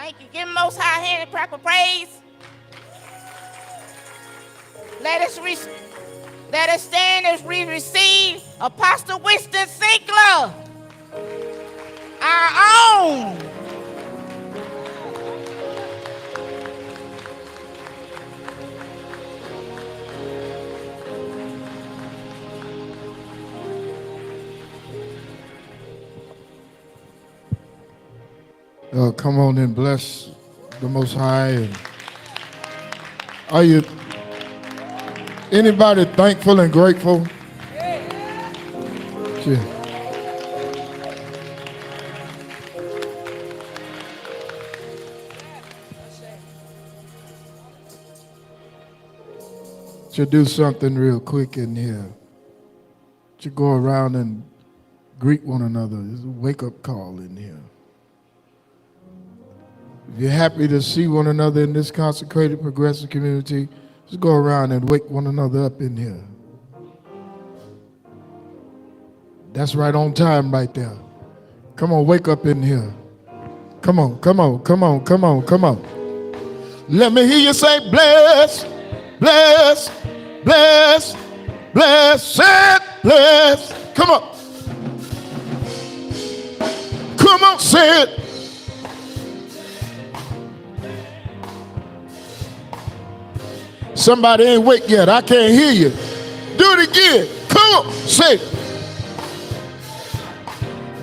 Thank you. Give him most high hand and crack of praise. Let us stand as we receive Apostle Winston Sinkler, our own. Come on and bless the Most High. And are you anybody thankful and grateful? Yeah. Should do something real quick in here. Should go around and greet one another. There's a wake-up call in here. If you're happy to see one another in this consecrated progressive community, just go around and wake one another up in here. That's right on time right there. Come on, wake up in here. Come on, come on, come on, come on, come on. Let me hear you say, bless, bless, bless, bless, bless. Come on. Come on, say it. Somebody ain't wake yet. I can't hear you. Do it again. Come on. Say it.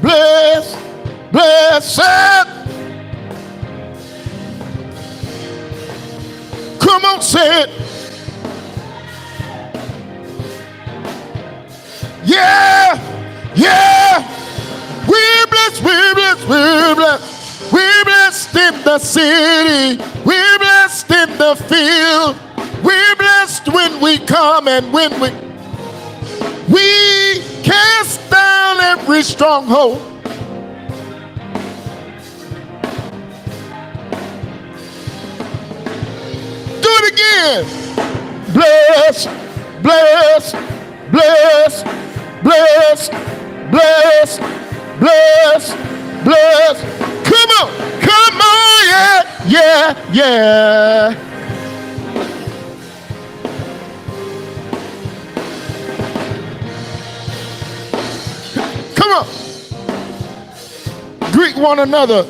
Bless, bless it. Come on, say it. Yeah, yeah. We bless, we bless, we bless. We blessed in the city. We blessed in the field. We're blessed when we come and when we cast down every stronghold. Do it again. Bless, bless, bless, bless, bless, bless, bless. Come on, yeah, yeah, yeah. Come on. Greet one another.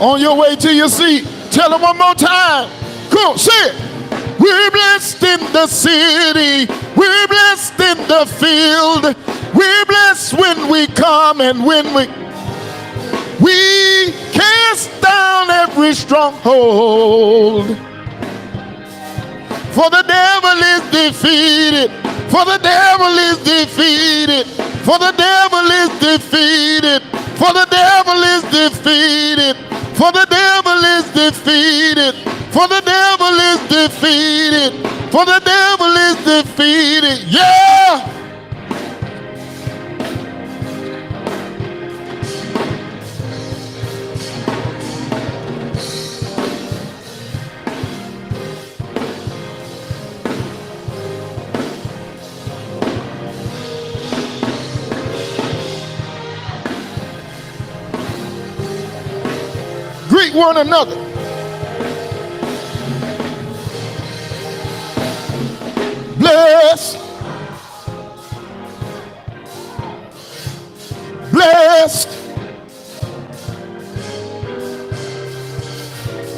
On your way to your seat, tell them one more time. Come on, say it. We're blessed in the city. We're blessed in the field. We're blessed when we come and when we cast down every stronghold. For the devil is defeated. For the devil is defeated. For the devil is defeated. For the devil is defeated. For the devil is defeated. For the devil is defeated. For the devil is defeated. Yeah! Greet one another. Blessed, blessed,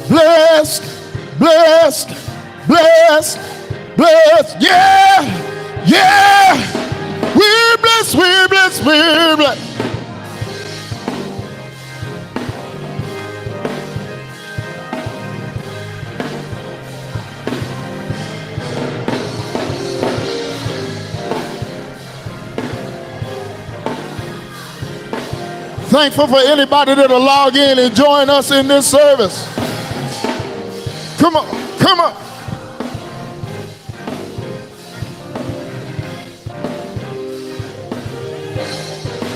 blessed, blessed, blessed, blessed. Yeah, yeah. We're blessed, we're blessed, we're blessed. Thankful for anybody that'll log in and join us in this service. Come on, come on.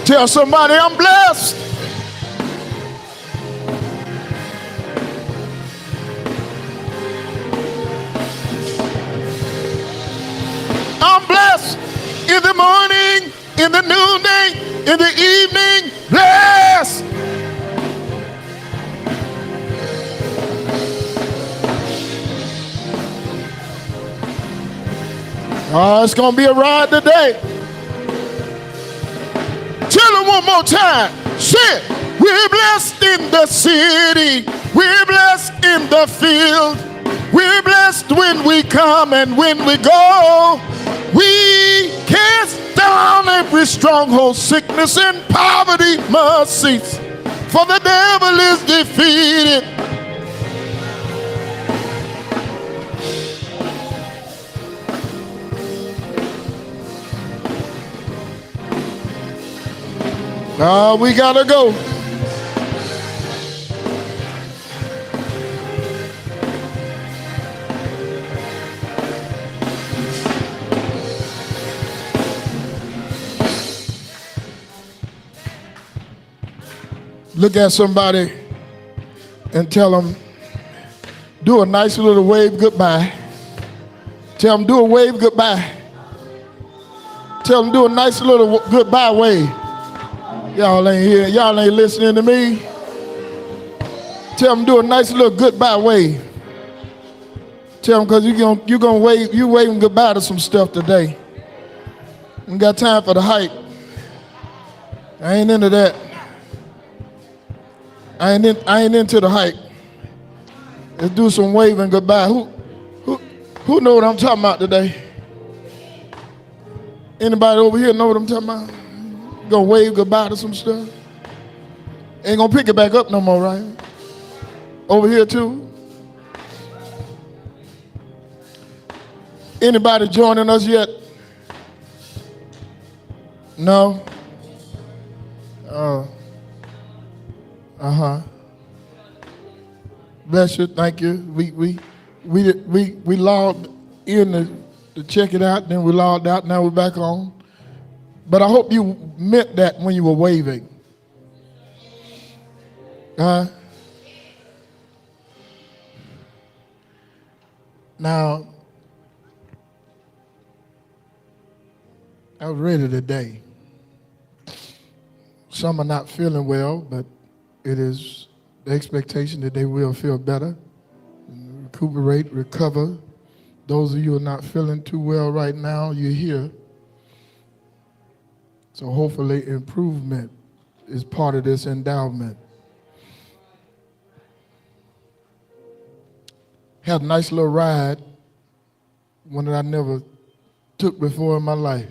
Tell somebody I'm blessed. I'm blessed in the morning, in the noonday, in the evening. Blessed. Oh, it's going to be a ride today. Tell them one more time. Say it. We're blessed in the city. We're blessed in the field. We're blessed when we come and when we go. We cast down every stronghold, sickness and poverty must cease. For the devil is defeated. We gotta go. Look at somebody and tell them, do a nice little wave goodbye. Tell them, do a wave goodbye. Tell them, do a nice little goodbye wave. Y'all ain't here. Y'all ain't listening to me. Tell them, do a nice little goodbye wave. Tell them, because you're gonna wave, you waving goodbye to some stuff today. Ain't got time for the hype. I ain't into that. I ain't into the hype. Let's do some waving goodbye. Who know what I'm talking about today? Anybody over here know what I'm talking about? Gonna wave goodbye to some stuff? Ain't gonna pick it back up no more, right? Over here too? Anybody joining us yet? No? Bless you, thank you. We logged in to check it out, then we logged out, now we're back on. But I hope you meant that when you were waving. Now, I was ready today. Some are not feeling well, but it is the expectation that they will feel better, recuperate, recover. Those of you who are not feeling too well right now, you're here. So hopefully improvement is part of this endowment. Had a nice little ride, one that I never took before in my life.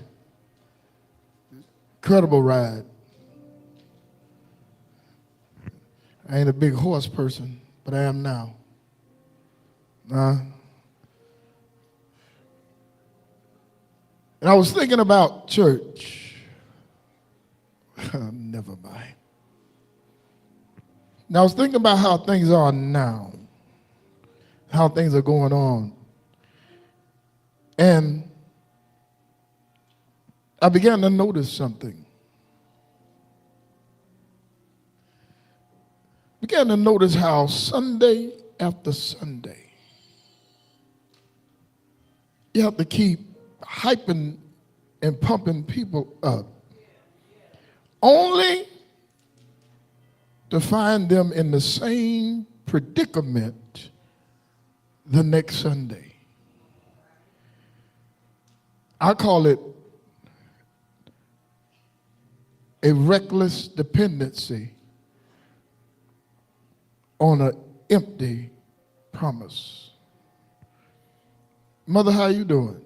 Incredible ride. I ain't a big horse person, but I am now. And I was thinking about church. Never mind. Now I was thinking about how things are now, how things are going on. And I began to notice something. Began to notice how Sunday after Sunday, you have to keep hyping and pumping people up, only to find them in the same predicament the next Sunday. I call it a reckless dependency on an empty promise. Mother, how you doing?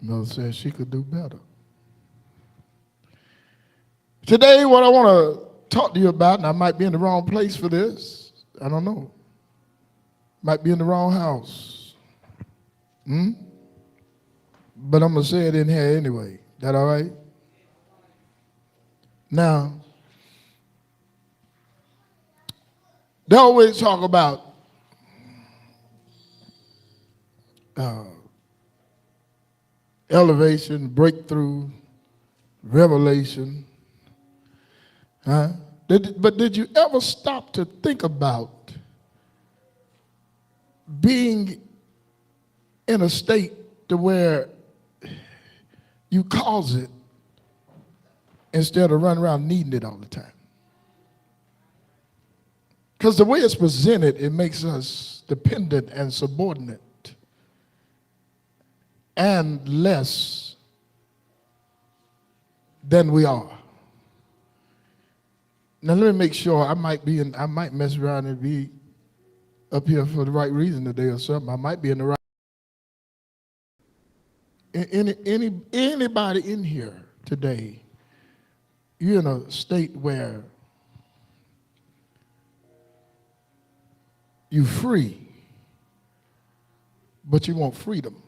Mother said she could do better. Today, what I want to talk to you about, and I might be in the wrong place for this, I don't know. Might be in the wrong house. But I'm going to say it in here anyway. That all right? Now, they always talk about elevation, breakthrough, revelation. But did you ever stop to think about being in a state to where you cause it instead of running around needing it all the time? Because the way it's presented, it makes us dependent and subordinate and less than we are. Now let me make sure. I might mess around and be up here for the right reason today or something. I might be in the right. Anybody in here today, you're in a state where you're free, but you want freedom.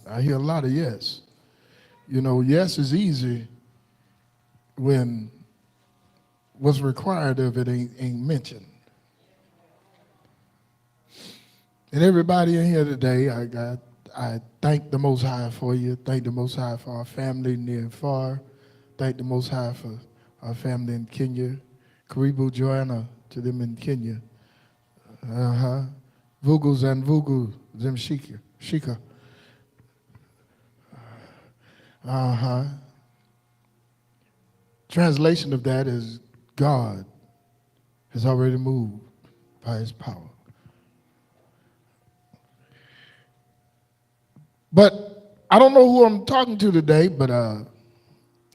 I hear a lot of yes. You know, yes is easy when what's required of it ain't mentioned. And everybody in here today, I thank the Most High for you. Thank the Most High for our family near and far. Thank the Most High for our family in Kenya. Karibu Joanna to them in Kenya. Vugus and Vugu, them Shika. Translation of that is God has already moved by his power. But I don't know who I'm talking to today, but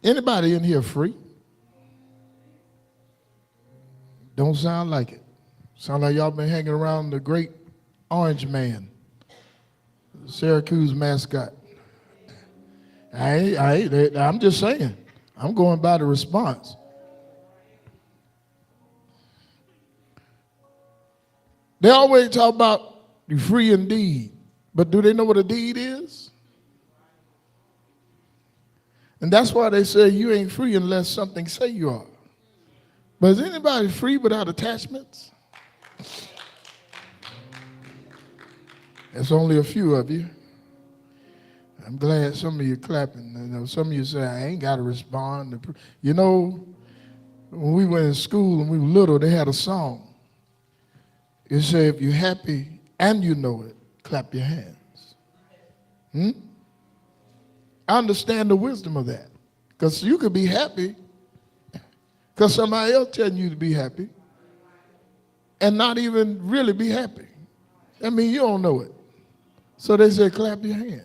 anybody in here free? Don't sound like it. Sound like y'all been hanging around the great orange man, Syracuse mascot. I'm just saying. I'm going by the response. They always talk about you free indeed, but do they know what a deed is? And that's why they say you ain't free unless something say you are. But is anybody free without attachments? There's only a few of you. I'm glad some of you clapping. You know, some of you say, I ain't got to respond. You know, when we were in school and we were little, they had a song. It said, if you're happy and you know it, clap your hands. I understand the wisdom of that. Because you could be happy because somebody else telling you to be happy and not even really be happy. I mean, you don't know it. So they said, clap your hands.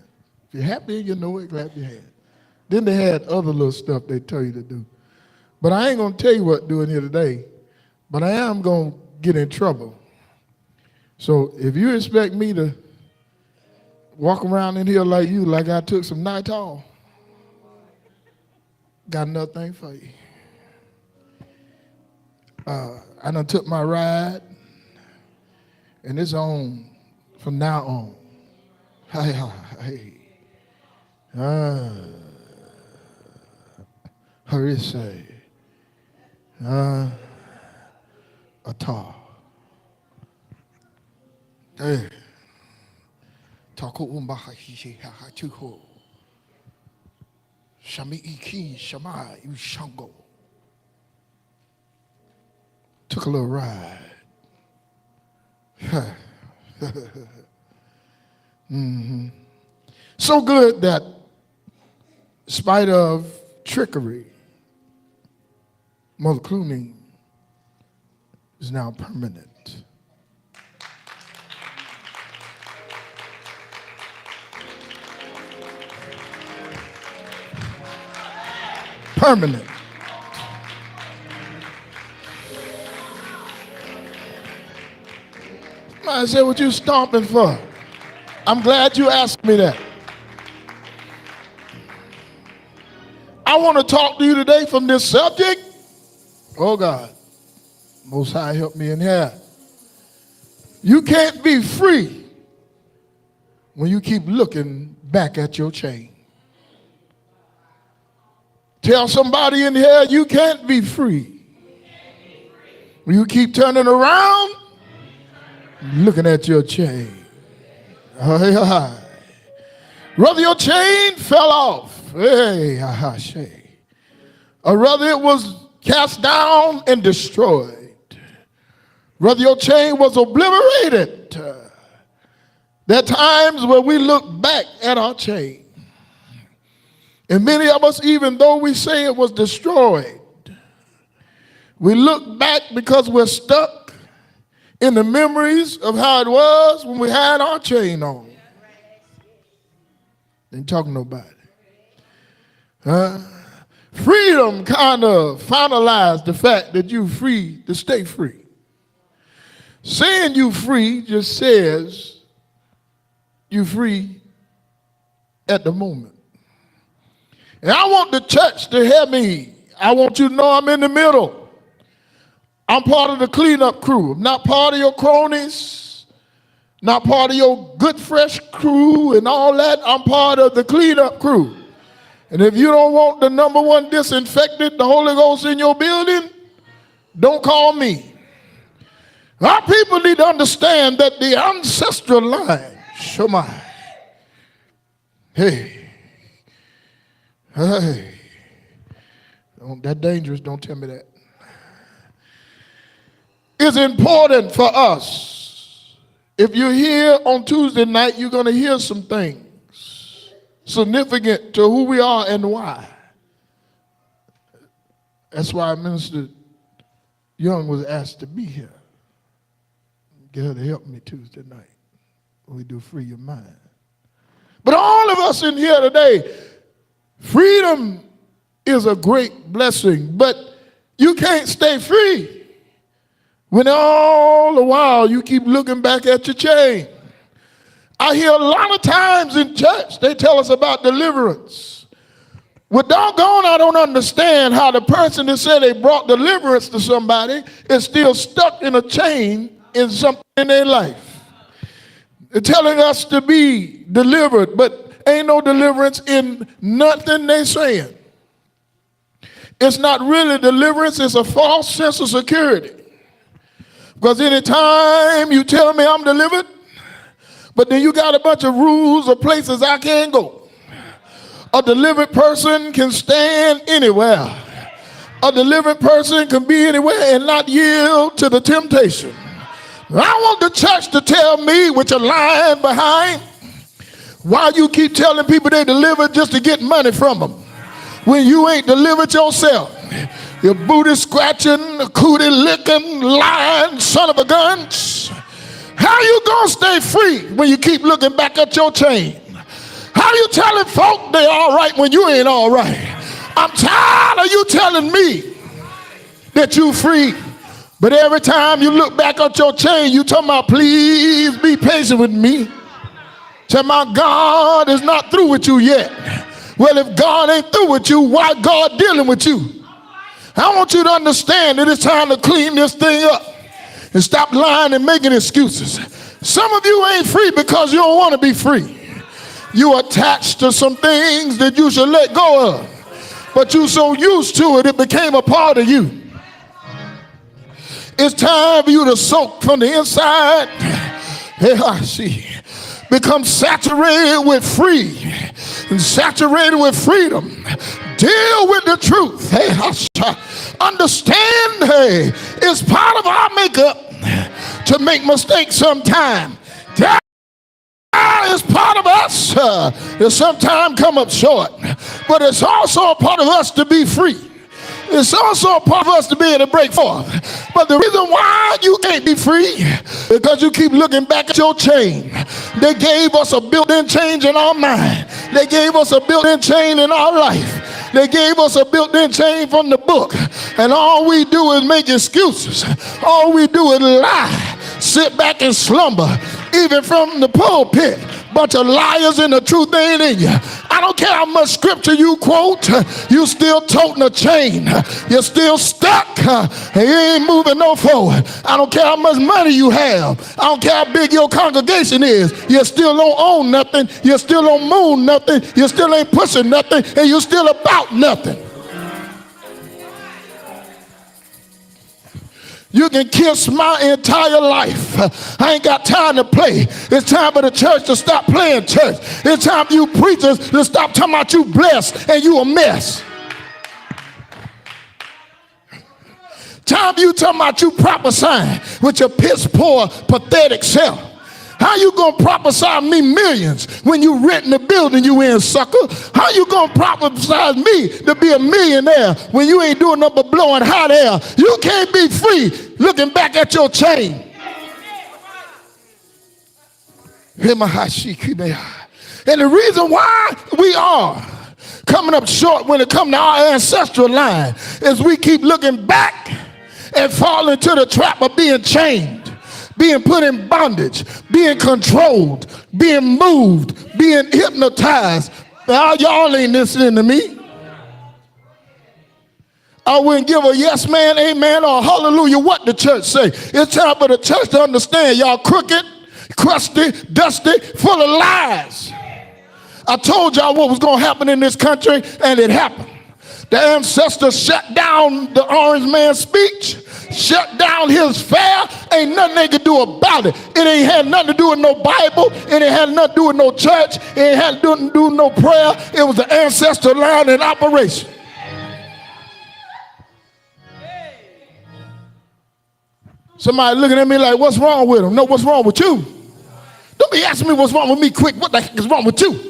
If you're happy and you know it, clap your hands. Then they had other little stuff they tell you to do. But I ain't going to tell you what to do in here today, but I am going to get in trouble. So if you expect me to walk around in here like you, like I took some Nitol, got another thing for you. I done took my ride, and it's on from now on. Hey. Harise. Ata. Hey. Tako umbaha hishi hachiko. Shami iki shama ushango. Took a little ride. So good that in spite of trickery, Mother Clooney is now permanent. Permanent. I said, what you stomping for? I'm glad you asked me that. I want to talk to you today from this subject. Oh God, Most High help me in here. You can't be free when you keep looking back at your chain. Tell somebody in here you can't be free when you keep turning around looking at your chain. Whether your chain fell off, or whether it was cast down and destroyed, whether your chain was obliterated, there are times where we look back at our chain. And many of us, even though we say it was destroyed, we look back because we're stuck in the memories of how it was when we had our chain on. Ain't talking to nobody. Freedom kind of finalized the fact that you're free to stay free. Saying you free just says you free at the moment. And I want the church to hear me. I want you to know I'm in the middle. I'm part of the cleanup crew. I'm not part of your cronies, not part of your good fresh crew and all that. I'm part of the cleanup crew. And if you don't want the number one disinfected, the Holy Ghost in your building, don't call me. Our people need to understand that the ancestral line, Shema, hey, that dangerous, don't tell me that, is important for us. If you're here on Tuesday night, you're going to hear some things significant to who we are and why. That's why Minister Young was asked to be here. Get her to help me Tuesday night when we do Free Your Mind. But all of us in here today, freedom is a great blessing, but you can't stay free when all the while you keep looking back at your chain. I hear a lot of times in church, they tell us about deliverance. Well, doggone, I don't understand how the person that said they brought deliverance to somebody is still stuck in a chain in something in their life. They're telling us to be delivered, but ain't no deliverance in nothing they saying. It's not really deliverance, it's a false sense of security. Because anytime you tell me I'm delivered, but then you got a bunch of rules or places I can't go. A delivered person can stand anywhere. A delivered person can be anywhere and not yield to the temptation. I want the church to tell me, with your lying behind, why you keep telling people they delivered just to get money from them when you ain't delivered yourself. You booty scratching, cootie licking, lying, son of a guns. How you gonna stay free when you keep looking back at your chain? How you telling folk they all right when you ain't all right? I'm tired of you telling me that you free, but every time you look back at your chain, you talking about, please be patient with me. Tell my God is not through with you yet. Well, if God ain't through with you, why God dealing with you? I want you to understand that it's time to clean this thing up and stop lying and making excuses. Some of you ain't free because you don't want to be free. You attached to some things that you should let go of, but you so used to it, it became a part of you. It's time for you to soak from the inside. Hey, I see. Become saturated with free and saturated with freedom. Deal with the truth. Hey, understand, hey, it's part of our makeup to make mistakes sometime. That is part of us to sometimes come up short. But it's also a part of us to be free. It's also a part of us to be able to break forth. But the reason why you can't be free is because you keep looking back at your chain. They gave us a built-in change in our mind. They gave us a built-in chain in our life. They gave us a built-in chain from the book. And all we do is make excuses. All we do is lie, sit back and slumber, even from the pulpit. Bunch of liars and the truth ain't in you. I don't care how much scripture you quote, you still toting a chain. You're still stuck, and you ain't moving no forward. I don't care how much money you have. I don't care how big your congregation is. You still don't own nothing. You still don't move nothing. You still ain't pushing nothing, and you're still about nothing. You can kiss my entire life. I ain't got time to play. It's time for the church to stop playing church. It's time for you preachers to stop talking about you blessed and you a mess. Time for you talking about you prophesying with your piss poor, pathetic self. How you gonna prophesy me millions when you renting the building you in, sucker? How you gonna prophesy me to be a millionaire when you ain't doing nothing but blowing hot air? You can't be free looking back at your chain. And the reason why we are coming up short when it comes to our ancestral line is we keep looking back and falling into the trap of being chained, being put in bondage, being controlled, being moved, being hypnotized. Now, y'all ain't listening to me. I wouldn't give a yes man, amen, or hallelujah what the church say. It's time for the church to understand y'all crooked, crusty, dusty, full of lies. I told y'all what was going to happen in this country, and it happened. The ancestors shut down the orange man's speech, shut down his fair. Ain't nothing they could do about it. It ain't had nothing to do with no Bible. It ain't had nothing to do with no church. It ain't had nothing to do with no prayer. It was the ancestor line in operation. Somebody looking at me like, what's wrong with him? No, what's wrong with you? Don't be asking me what's wrong with me quick. What the heck is wrong with you?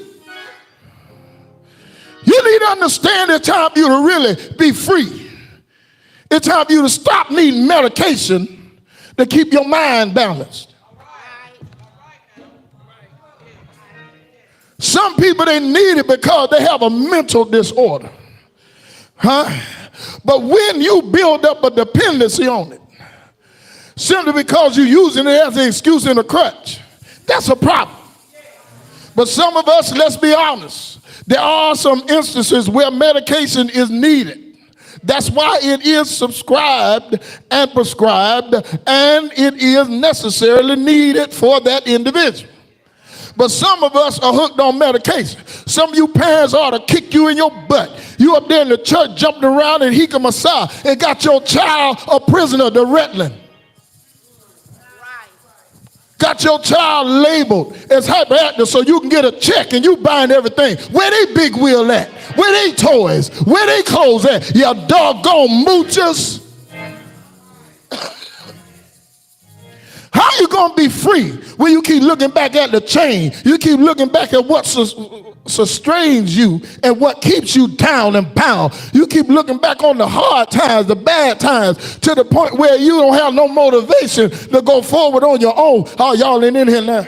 You need to understand it's time for you to really be free. It's time for you to stop needing medication to keep your mind balanced. Some people, they need it because they have a mental disorder. But when you build up a dependency on it, simply because you're using it as an excuse and a crutch, that's a problem. But some of us, let's be honest, there are some instances where medication is needed. That's why it is subscribed and prescribed, and it is necessarily needed for that individual. But some of us are hooked on medication. Some of you parents ought to kick you in your butt. You up there in the church jumping around in Hika and got your child a prisoner, the Ritalin. Got your child labeled as hyperactive so you can get a check and you buying everything. Where they big wheel at? Where they toys? Where they clothes at? You doggone moochers. How you gonna be free when you keep looking back at the chain? You keep looking back at what sustains you and what keeps you down and bound. You keep looking back on the hard times, the bad times, to the point where you don't have no motivation to go forward on your own. Oh, y'all ain't in here now.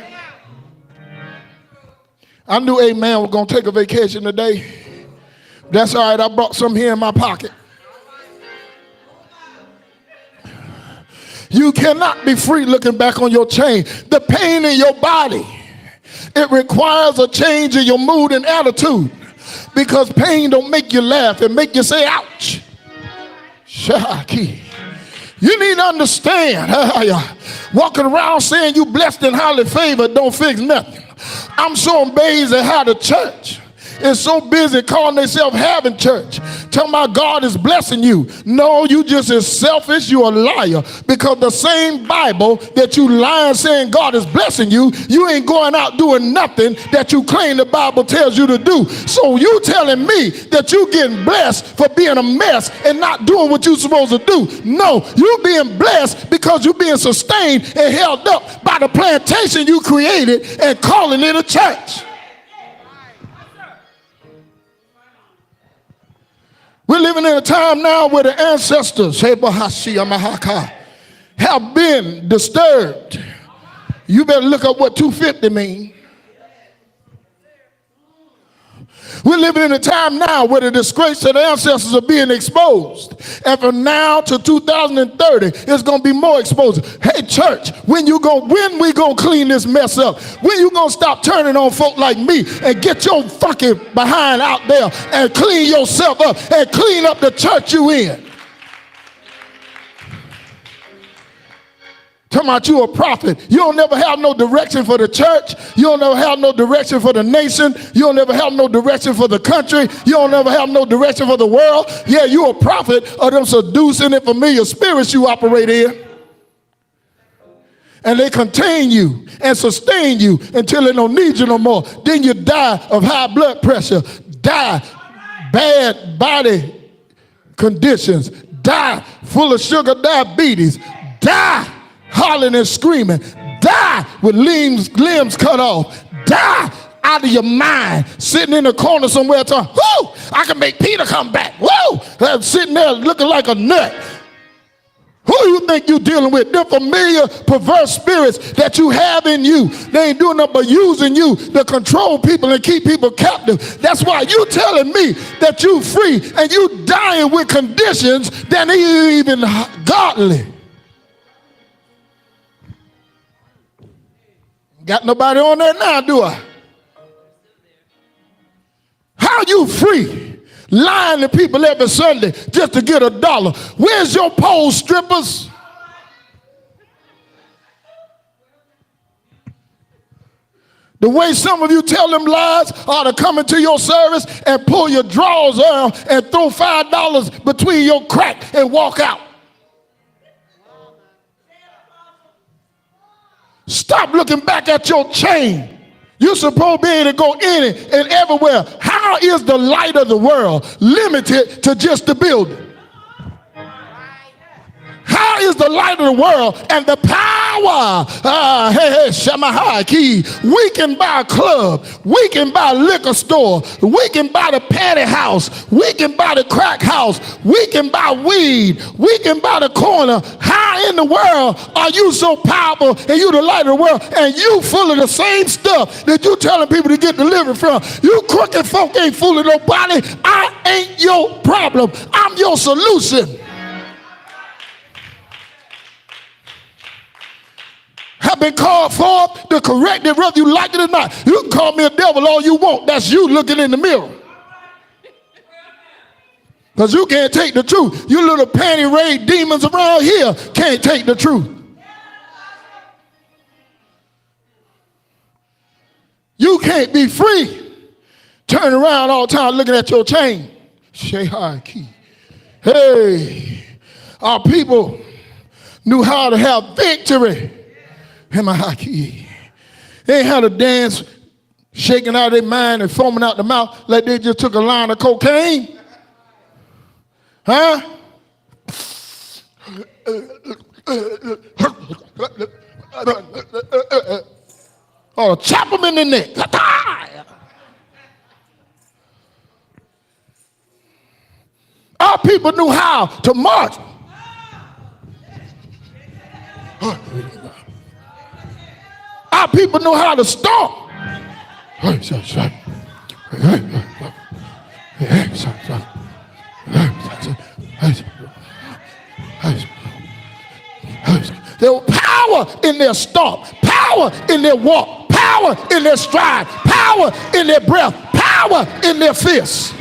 I knew amen was gonna take a vacation today. That's all right, I brought some here in my pocket. You cannot be free looking back on your chain. The pain in your body, it requires a change in your mood and attitude, because pain don't make you laugh and make you say, ouch. Shaki. You need to understand, walking around saying you blessed and highly favored don't fix nothing. I'm so amazed at how the church is so busy calling themselves having church, talking about God is blessing you. No, you just as selfish, you're a liar, because the same Bible that you lying saying God is blessing you, you ain't going out doing nothing that you claim the Bible tells you to do. So you telling me that you getting blessed for being a mess and not doing what you're supposed to do. No, you being blessed because you're being sustained and held up by the plantation you created and calling it a church. We're living in a time now where the ancestors have been disturbed. You better look up what 250 means. We're living in a time now where the disgrace of the ancestors are being exposed. And from now to 2030, it's going to be more exposed. Hey, church, when we going to clean this mess up? When you going to stop turning on folk like me and get your fucking behind out there and clean yourself up and clean up the church you in? Talking about you a prophet. You don't never have no direction for the church. You don't never have no direction for the nation. You don't never have no direction for the country. You don't never have no direction for the world. Yeah, you a prophet of them seducing and familiar spirits you operate in. And they contain you and sustain you until they don't need you no more. Then you die of high blood pressure, die bad body conditions, die full of sugar diabetes, die hollering and screaming, die with limbs cut off, die out of your mind, sitting in a corner somewhere talking, whoo, I can make Peter come back, whoo, sitting there looking like a nut. Who do you think you're dealing with? The familiar perverse spirits that you have in you. They ain't doing nothing but using you to control people and keep people captive. That's why you telling me that you free and you dying with conditions that ain't even godly. Got nobody on there now, do I? How you free? Lying to people every Sunday just to get $1. Where's your pole strippers? The way some of you tell them lies are to come into your service and pull your drawers down and throw $5 between your crack and walk out. Stop looking back at your chain. You're supposed to be able to go in and everywhere. How is the light of the world limited to just the building? How is the light of the world and the power, we can buy a club, we can buy a liquor store, we can buy the patty house, we can buy the crack house, we can buy weed, we can buy the corner. How in the world are you so powerful and you the light of the world and you full of the same stuff that you telling people to get delivered from? You crooked folk ain't fooling nobody. I ain't your problem. I'm your solution. Have been called forth to correct it, whether you like it or not. You can call me a devil all you want. That's you looking in the mirror. Because you can't take the truth. You little panty raid demons around here can't take the truth. You can't be free. Turn around all the time looking at your chain. Hey, our people knew how to have victory. They ain't had to dance, shaking out their mind and foaming out the mouth like they just took a line of cocaine. Huh? Or chop them in the neck. Our people knew how to march. Our people know how to stomp. There was power in their stomp, power in their walk, power in their stride, power in their breath, power in their fists.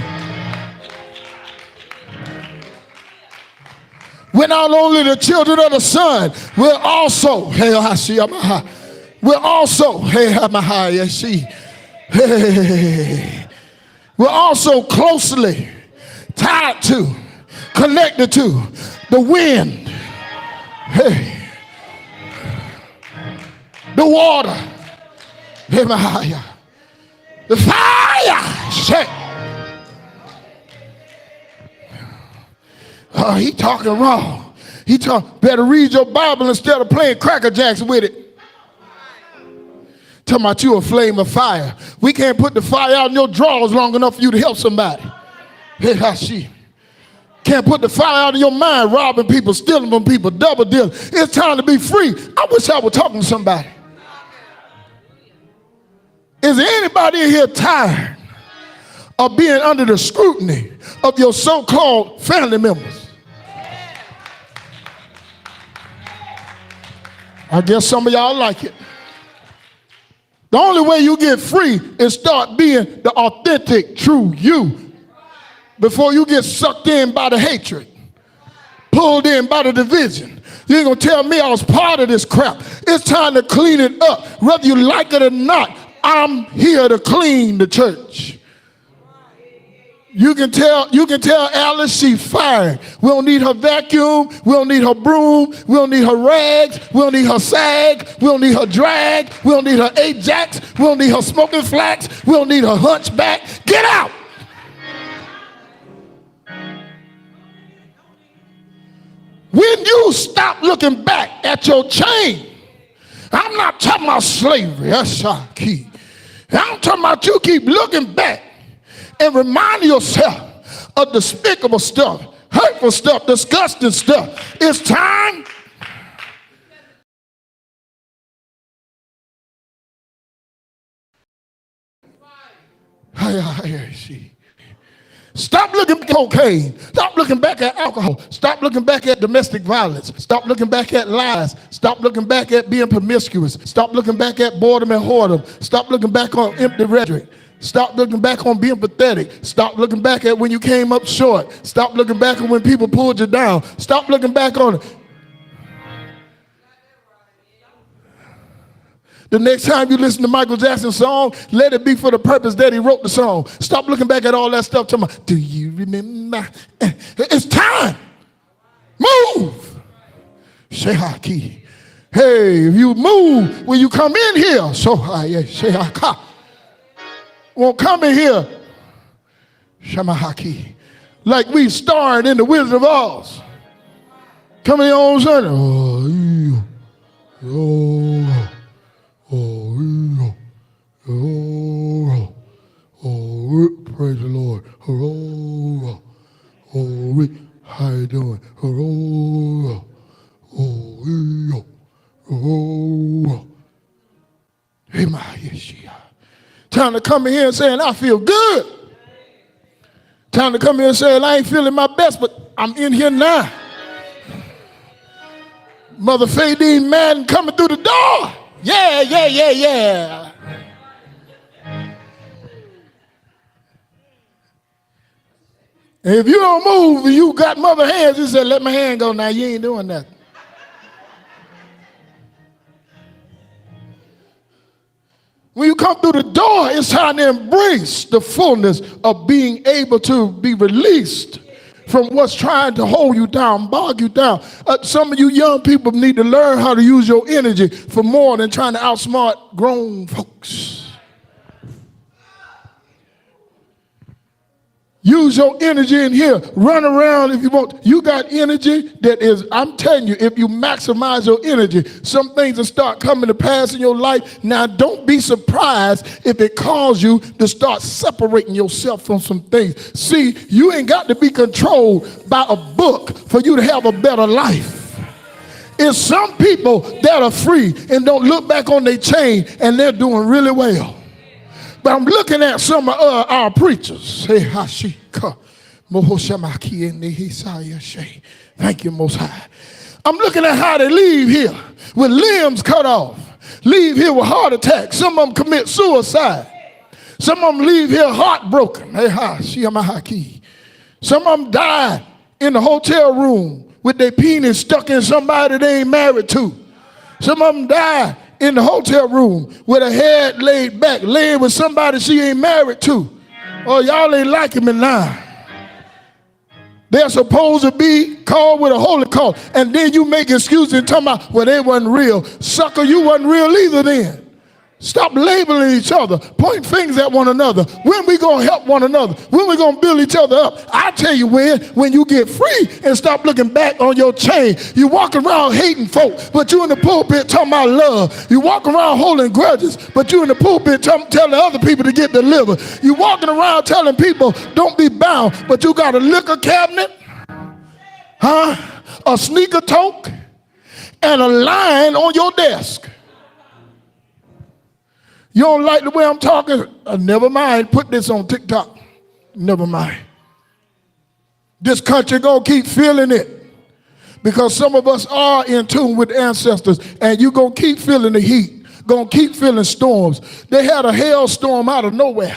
We're not only the children of the sun, we're also, we're also closely tied to, connected to the wind, the water, the fire. Oh, he talking wrong. He better read your Bible instead of playing Cracker Jacks with it. Talking about you a flame of fire. We can't put the fire out in your drawers long enough for you to help somebody. Can't put the fire out in your mind, robbing people, stealing from people, double dealing. It's time to be free. I wish I was talking to somebody. Is there anybody in here tired of being under the scrutiny of your so-called family members? I guess some of y'all like it. The only way you get free is start being the authentic, true you before you get sucked in by the hatred, pulled in by the division, You ain't gonna tell me I was part of this crap. It's time to clean it up. Whether you like it or not, I'm here to clean the church. You can tell Alice she's fired. We don't need her vacuum. We don't need her broom. We don't need her rags. We don't need her sag. We don't need her drag. We don't need her Ajax. We don't need her smoking flax. We don't need her hunchback. Get out. When you stop looking back at your chain, I'm not talking about slavery. That's our key. I'm talking about you keep looking back and remind yourself of despicable stuff, hurtful stuff, disgusting stuff. It's time. Stop looking at cocaine. Stop looking back at alcohol. Stop looking back at domestic violence. Stop looking back at lies. Stop looking back at being promiscuous. Stop looking back at boredom and whoredom. Stop looking back on empty rhetoric. Stop looking back on being pathetic. Stop looking back at when you came up short. Stop looking back on when people pulled you down. Stop looking back on it. The next time you listen to Michael Jackson's song, let it be for the purpose that he wrote the song. Stop looking back at all that stuff. Talking about, do you remember? It's time. Move. Shehaki. Hey, if you move when you come in here, so Shehaka. Won't come in here. Shamahaki. Like we starred in the Wizard of Oz. Coming in on Sunday. Praise the Lord. How you doing? Time to come in here and saying, I feel good. Time to come here and say, I ain't feeling my best, but I'm in here now. Mother Fadine Madden coming through the door. Yeah. And if you don't move and you got mother hands, you say, let my hand go now. You ain't doing nothing. When you come through the door, it's time to embrace the fullness of being able to be released from what's trying to hold you down, bog you down. Some of you young people need to learn how to use your energy for more than trying to outsmart grown folks. Use your energy in here. Run around if you want. You got energy that is, I'm telling you, if you maximize your energy, some things will start coming to pass in your life. Now, don't be surprised if it calls you to start separating yourself from some things. See, you ain't got to be controlled by a book for you to have a better life. It's some people that are free and don't look back on their chain and they're doing really well. But I'm looking at some of our preachers. Thank you, Most High. I'm looking at how they leave here with limbs cut off, leave here with heart attacks. Some of them commit suicide. Some of them leave here heartbroken. Some of them die in the hotel room with their penis stuck in somebody they ain't married to. Some of them die in the hotel room with her head laid back, laying with somebody she ain't married to. Oh, y'all ain't liking me now. They're supposed to be called with a holy call. And then you make excuses and talking about, well, they wasn't real. Sucker, you wasn't real either then. Stop labeling each other, pointing fingers at one another. When we gonna help one another? When we gonna build each other up? I tell you when you get free and stop looking back on your chain. You walk around hating folk, but you in the pulpit talking about love. You walk around holding grudges, but you in the pulpit telling other people to get delivered. You walking around telling people don't be bound, but you got a liquor cabinet, a sneaker tote, and a line on your desk. You don't like the way I'm talking? Never mind. Put this on TikTok. Never mind. This country gonna keep feeling it because some of us are in tune with ancestors, and you gonna keep feeling the heat. Gonna keep feeling storms. They had a hailstorm out of nowhere,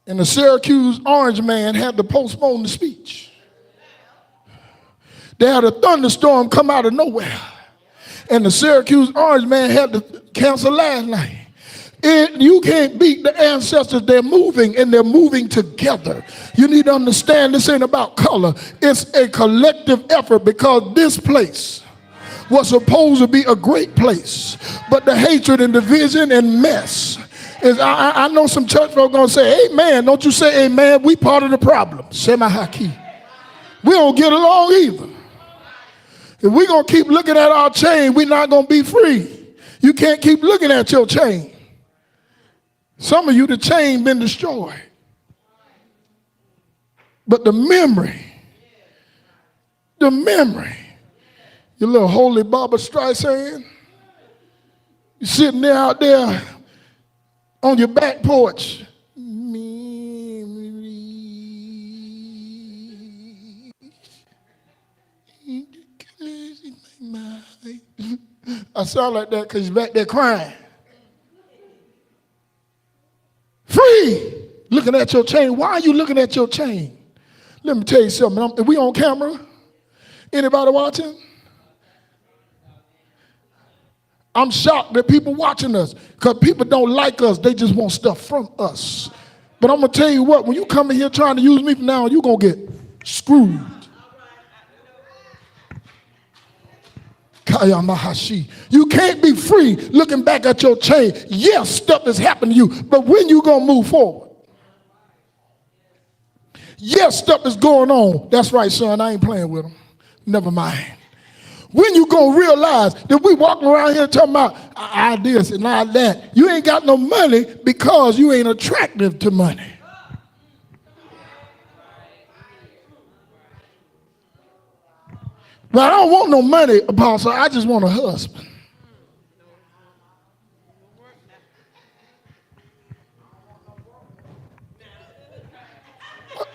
and the Syracuse Orange Man had to postpone the speech. They had a thunderstorm come out of nowhere. And the Syracuse Orange Man had to cancel last night. You can't beat the ancestors. They're moving, and they're moving together. You need to understand this ain't about color. It's a collective effort, because this place was supposed to be a great place. But the hatred and division and mess is, I know some church folk going to say, amen. Don't you say amen. We part of the problem. Shema Haki. We don't get along either. If we're going to keep looking at our chain, we're not going to be free. You can't keep looking at your chain. Some of you, the chain been destroyed. But the memory, your little holy Barbara Streisand, you're sitting there out there on your back porch. I sound like that because you're back there crying. Free, looking at your chain. Why are you looking at your chain? Let me tell you something. Are we on camera? Anybody watching? I'm shocked that people watching us, because people don't like us. They just want stuff from us. But I'm going to tell you what, when you come in here trying to use me from now on, you're going to get screwed. You can't be free looking back at your chain. Yes, stuff has happened to you, but when you going to move forward? Yes, stuff is going on. That's right, son, I ain't playing with them. Never mind. When you going to realize that we walking around here talking about I this and I that, you ain't got no money because you ain't attractive to money. But I don't want no money, Apostle. I just want a husband.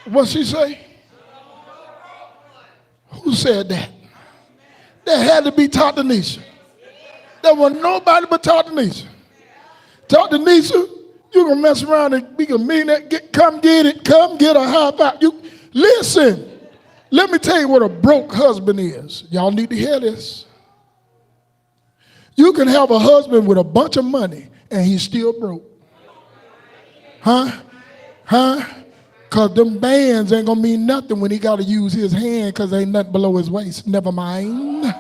What she say? Who said that? That had to be taught to Nisha. There was nobody but taught to Nisha. Taught to Nisha, you gonna mess around and be a millionaire. Come get it. Come get a high five. You listen. Let me tell you what a broke husband is. Y'all need to hear this. You can have a husband with a bunch of money and he's still broke. Huh? Because them bands ain't going to mean nothing when he got to use his hand because ain't nothing below his waist. Never mind.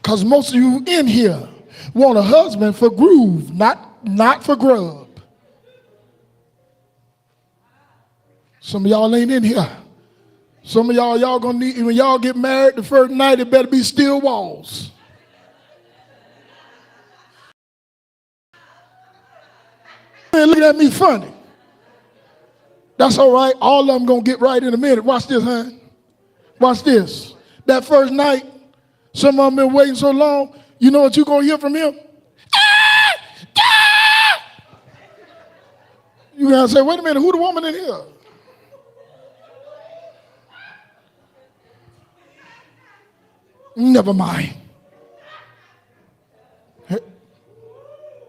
Because most of you in here want a husband for groove, not for grub. Some of y'all ain't in here. Some of y'all gonna need, when y'all get married the first night, it better be steel walls. Man, look at me funny. That's all right. All of them gonna get right in a minute. Watch this, hon. Watch this. That first night, some of them been waiting so long, you know what you gonna hear from him? You gotta say, wait a minute, who the woman in here? Never mind.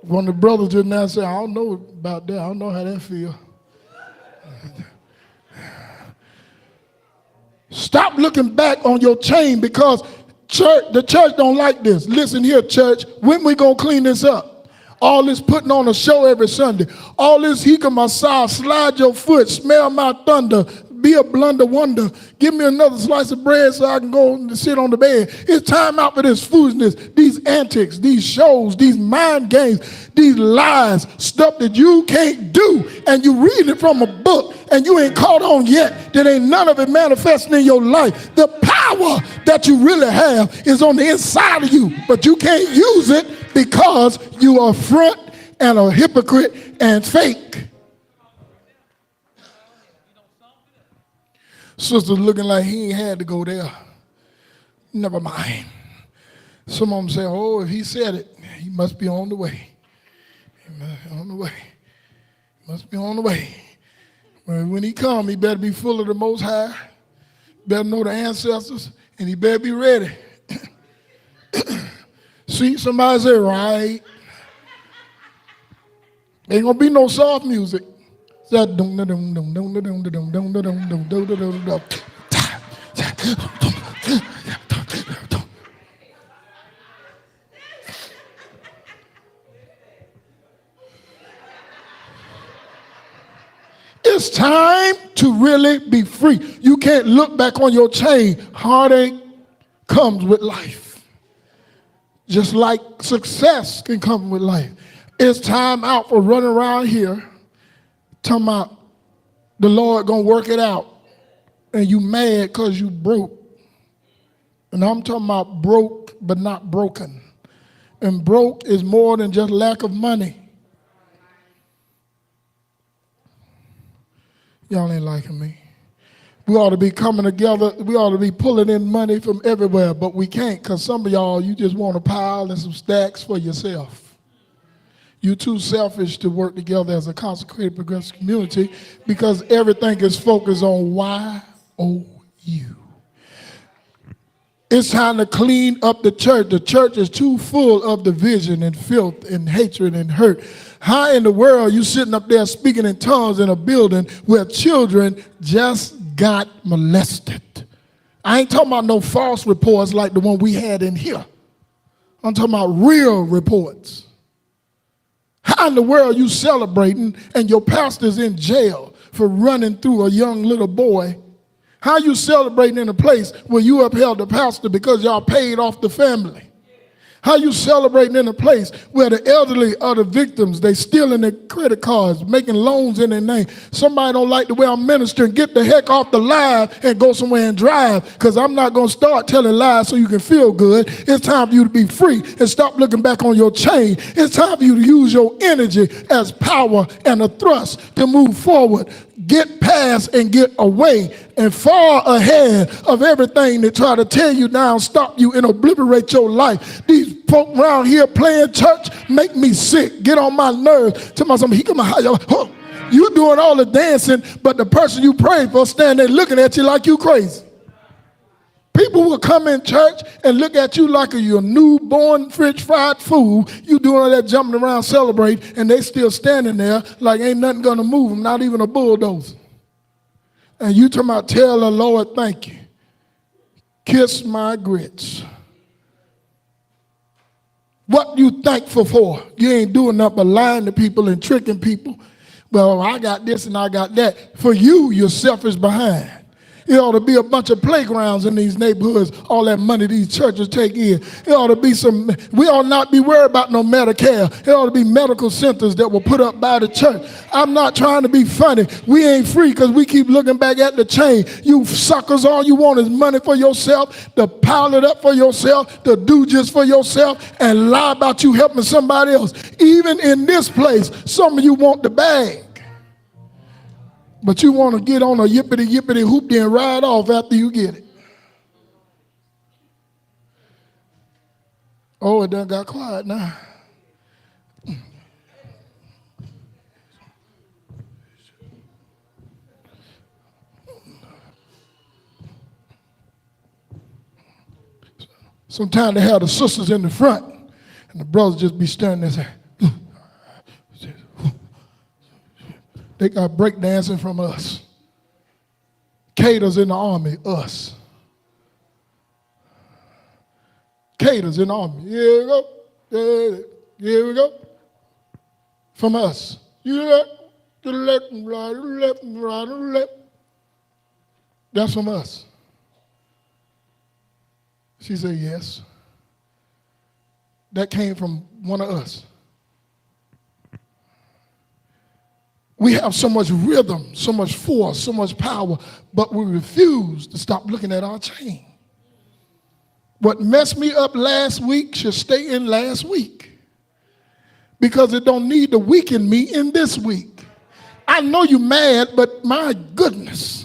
One of the brothers just now said, I don't know about that. I don't know how that feels. Stop looking back on your chain, because the church don't like this. Listen here, church. When we gonna clean this up? All this putting on a show every Sunday. All this he can massage, slide your foot, smell my thunder, be a blunder wonder. Give me another slice of bread so I can go and sit on the bed. It's time out for this foolishness, these antics, these shows, these mind games, these lies, stuff that you can't do. And you read it from a book and you ain't caught on yet that ain't none of it manifesting in your life. The power that you really have is on the inside of you, but you can't use it because you are front and a hypocrite and fake. Sister looking like he ain't had to go there. Never mind. Some of them say, oh, if he said it, he must be on the way. He must be on the way. He must be on the way. When he come, he better be full of the Most High. Better know the ancestors, and he better be ready. See, somebody say, right. Ain't gonna be no soft music. It's time to really be free. You can't look back on your chain. Heartache comes with life. Just like success can come with life. It's time out for running around here talking about the Lord gonna work it out and you mad because you broke. And I'm talking about broke but not broken. And broke is more than just lack of money. Y'all ain't liking me. We ought to be coming together. We ought to be pulling in money from everywhere, but we can't because some of y'all, you just want a pile and some stacks for yourself. You're too selfish to work together as a consecrated progressive community because everything is focused on Y-O-U. It's time to clean up the church. The church is too full of division and filth and hatred and hurt. How in the world you sitting up there speaking in tongues in a building where children just got molested? I ain't talking about no false reports like the one we had in here. I'm talking about real reports. How in the world you celebrating and your pastor's in jail for running through a young little boy? How you celebrating in a place where you upheld the pastor because y'all paid off the family? How you celebrating in a place where the elderly are the victims? They stealing their credit cards, making loans in their name. Somebody don't like the way I'm ministering. Get the heck off the live and go somewhere and drive, because I'm not going to start telling lies so you can feel good. It's time for you to be free and stop looking back on your chain. It's time for you to use your energy as power and a thrust to move forward. Get past and get away and far ahead of everything that try to tear you down, stop you, and obliterate your life. These folk around here playing church make me sick, get on my nerves. Tell myself, he come out, you doing all the dancing, but the person you pray for standing there looking at you like you crazy. People will come in church and look at you like you're a newborn French fried food. You doing all that jumping around, celebrate, and they still standing there like ain't nothing gonna move them, not even a bulldozer. And you talking about tell the Lord thank you. Kiss my grits. What you thankful for? You ain't doing nothing but lying to people and tricking people. Well, I got this and I got that. For you, you're selfish behind. It ought to be a bunch of playgrounds in these neighborhoods, all that money these churches take in. It ought to be we ought not be worried about no Medicare. It ought to be medical centers that were put up by the church. I'm not trying to be funny. We ain't free because we keep looking back at the chain. You suckers, all you want is money for yourself, to pile it up for yourself, to do just for yourself, and lie about you helping somebody else. Even in this place, some of you want the bag. But you want to get on a yippity hoop and ride off after you get it. Oh, it done got quiet now. Sometimes they have the sisters in the front and the brothers just be standing there saying, they got breakdancing from us. Caters in the army, us. Caters in the army. Here we go. Here we go. From us. You left, to the left, and right, to the left, and right, to the left. That's from us. She said, yes. That came from one of us. We have so much rhythm, so much force, so much power, but we refuse to stop looking at our chain. What messed me up last week should stay in last week, because it don't need to weaken me in this week. I know you're mad, but my goodness.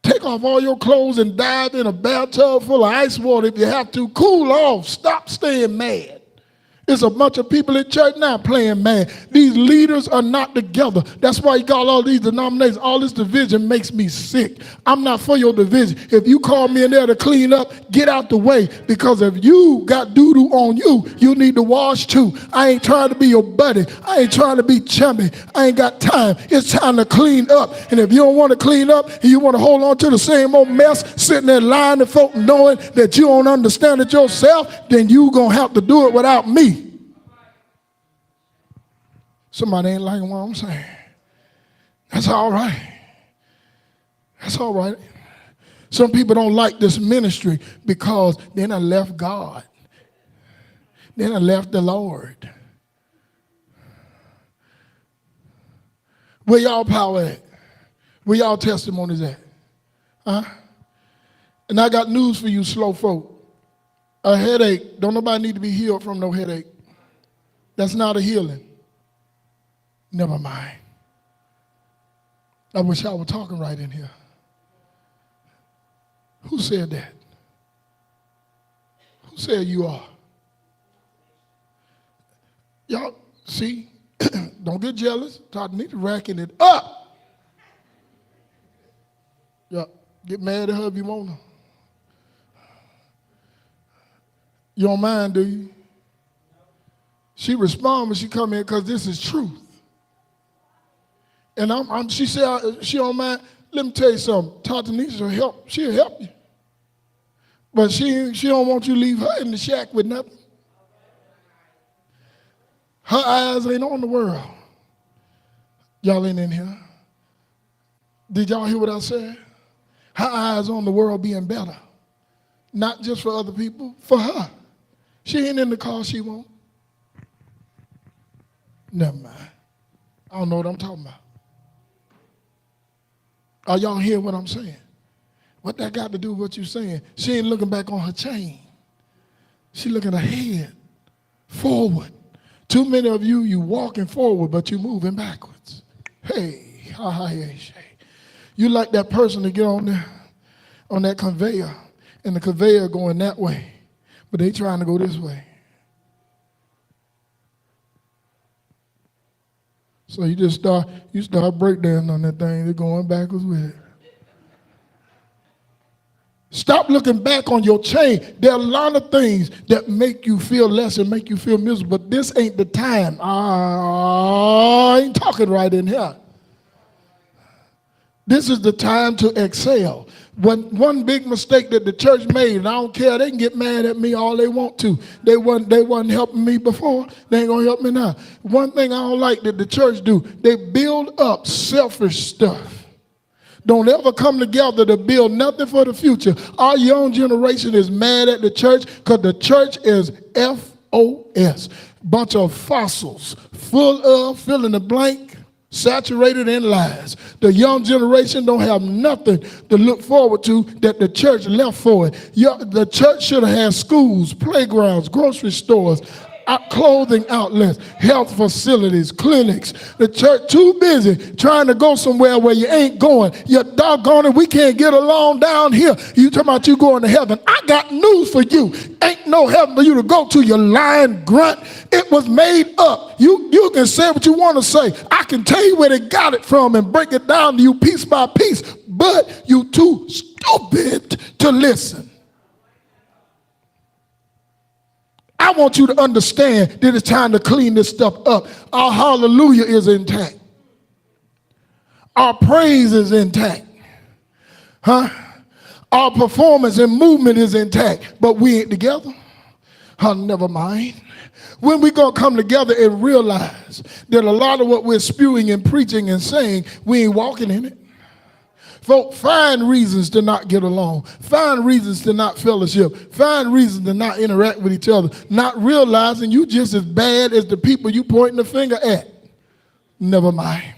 Take off all your clothes and dive in a bathtub full of ice water if you have to. Cool off. Stop staying mad. It's a bunch of people in church now playing man. These leaders are not together. That's why you got all these denominations. All this division makes me sick. I'm not for your division. If you call me in there to clean up, get out the way. Because if you got doo-doo on you, you need to wash too. I ain't trying to be your buddy. I ain't trying to be chummy. I ain't got time. It's time to clean up. And if you don't want to clean up and you want to hold on to the same old mess, sitting there lying to folk knowing that you don't understand it yourself, then you going to have to do it without me. Somebody ain't liking what I'm saying. That's all right. That's all right. Some people don't like this ministry because they done left God. They done left the Lord. Where y'all power at? Where y'all testimonies at? Huh? And I got news for you slow folk. A headache, don't nobody need to be healed from no headache. That's not a healing. Never mind. I wish I were talking right in here. Who said that? Who said you are? Y'all, see, don't get jealous. Todd need to racking it up. Yeah, get mad at her if you want to. You don't mind, do you? She respond when she come in because this is truth. And she said she don't mind. Let me tell you something. Tata Nisha will help. She'll help you. But she don't want you to leave her in the shack with nothing. Her eyes ain't on the world. Y'all ain't in here. Did y'all hear what I said? Her eyes on the world being better. Not just for other people, for her. She ain't in the car she want. Never mind. I don't know what I'm talking about. Are y'all hear what I'm saying? What that got to do with what you're saying? She ain't looking back on her chain. She looking ahead, forward. Too many of you, you walking forward, but you moving backwards. Hey, you like that person to get on there, on that conveyor, and the conveyor going that way, but they trying to go this way. So you start breakdancing on that thing. They're going backwards with it. Stop looking back on your chain. There are a lot of things that make you feel less and make you feel miserable, but this ain't the time. I ain't talking right in here. This is the time to excel. One big mistake that the church made, and I don't care, they can get mad at me all they want to. They wasn't helping me before, they ain't gonna help me now. One thing I don't like that the church do, they build up selfish stuff. Don't ever come together to build nothing for the future. Our young generation is mad at the church because the church is FOS. Bunch of fossils, full of, fill in the blank, saturated in lies. The young generation don't have nothing to look forward to that the church left for it. The church should have had schools, playgrounds, grocery stores, clothing outlets, health facilities, clinics. The church too busy trying to go somewhere where you ain't going. You're doggone it, we can't get along down here. You talking about you going to heaven. I got news for you. Ain't no heaven for you to go to, you lying grunt. It was made up. You can say what you want to say. I can tell you where they got it from and break it down to you piece by piece, but you too stupid to listen. I want you to understand that it's time to clean this stuff up. Our hallelujah is intact. Our praise is intact. Huh? Our performance and movement is intact, but we ain't together. Never mind. When we gonna come together and realize that a lot of what we're spewing and preaching and saying, we ain't walking in it. Folk, find reasons to not get along. Find reasons to not fellowship. Find reasons to not interact with each other. Not realizing you just as bad as the people you pointing the finger at. Never mind.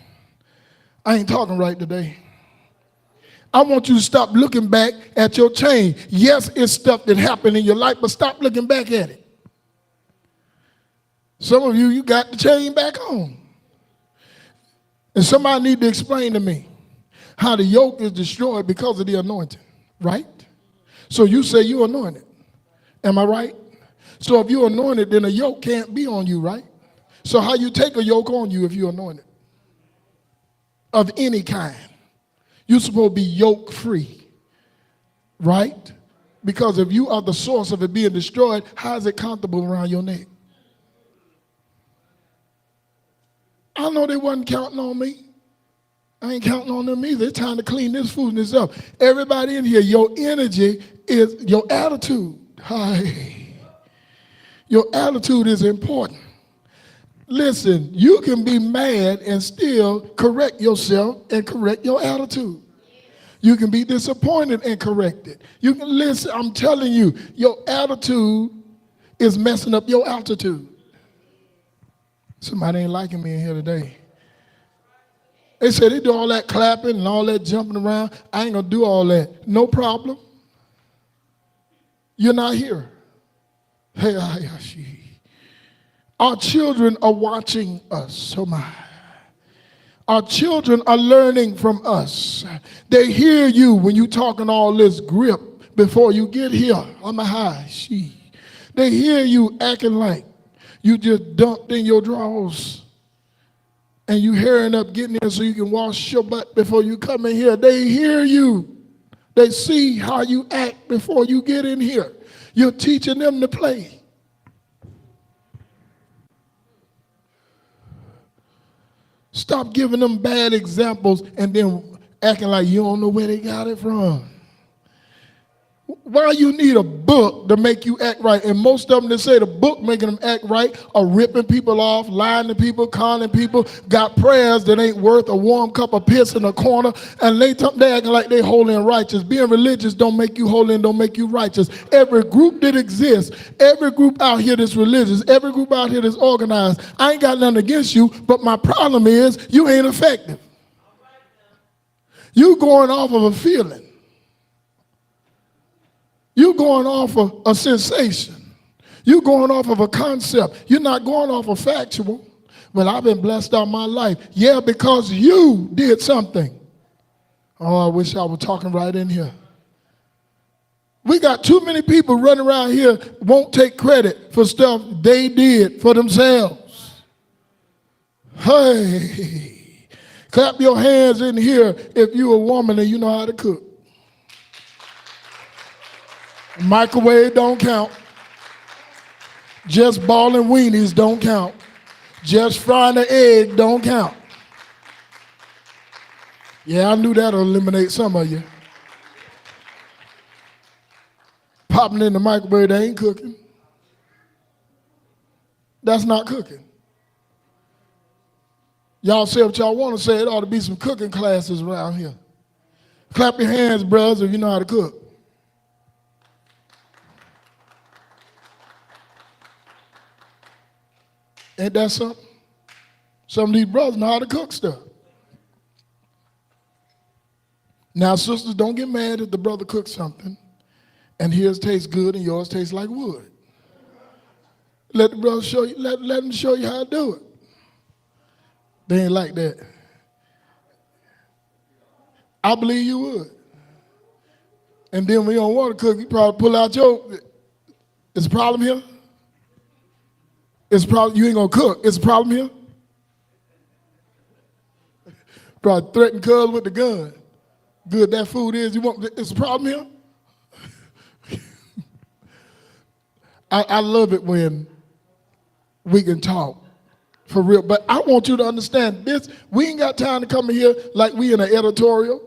I ain't talking right today. I want you to stop looking back at your chain. Yes, it's stuff that happened in your life, but stop looking back at it. Some of you got the chain back on. And somebody need to explain to me how the yoke is destroyed because of the anointing, right? So you say you're anointed. Am I right? So if you're anointed, then a yoke can't be on you, right? So how you take a yoke on you if you're anointed? Of any kind. You're supposed to be yoke free, right? Because if you are the source of it being destroyed, how is it comfortable around your neck? I know they wasn't counting on me. I ain't counting on them either. It's time to clean this foolishness up. Everybody in here, your energy is your attitude. Hi. Your attitude is important. Listen, you can be mad and still correct yourself and correct your attitude. You can be disappointed and correct it. You can listen, I'm telling you, your attitude is messing up your altitude. Somebody ain't liking me in here today. They said they do all that clapping and all that jumping around. I ain't gonna do all that. No problem. You're not here. Hey, our children are watching us. Oh my. Our children are learning from us. They hear you when you talking all this grip before you get here. I'm a high. They hear you acting like you just dumped in your drawers and you hurrying up getting there so you can wash your butt before you come in here. They hear you. They see how you act before you get in here. You're teaching them to play. Stop giving them bad examples and then acting like you don't know where they got it from. Why you need a book to make you act right? And most of them that say the book making them act right are ripping people off, lying to people, conning people, got prayers that ain't worth a warm cup of piss in a corner, and they acting like they holy and righteous. Being religious don't make you holy and don't make you righteous. Every group that exists, every group out here that's religious, every group out here that's organized, I ain't got nothing against you, but my problem is you ain't effective. You going off of a feeling. You're going off of a sensation. You're going off of a concept. You're not going off of factual. Well, I've been blessed all my life. Yeah, because you did something. Oh, I wish I was talking right in here. We got too many people running around here won't take credit for stuff they did for themselves. Hey, clap your hands in here if you're a woman and you know how to cook. Microwave don't count. Just balling weenies don't count. Just frying an egg don't count. Yeah, I knew that'll eliminate some of you. Popping in the microwave, they ain't cooking. That's not cooking. Y'all say what y'all want to say. It ought to be some cooking classes around here. Clap your hands, brothers, if you know how to cook. Ain't that something? Some of these brothers know how to cook stuff. Now, sisters, don't get mad if the brother cooks something and his tastes good and yours tastes like wood. Let the brother show you, let him show you how to do it. They ain't like that. I believe you would. And then when you don't want to cook, you probably pull out your, is a problem here? It's a problem, you ain't gonna cook. It's a problem here? Probably threaten cuz with the gun. Good that food is, you want, it's a problem here? I love it when we can talk for real. But I want you to understand this. We ain't got time to come in here like we in an editorial.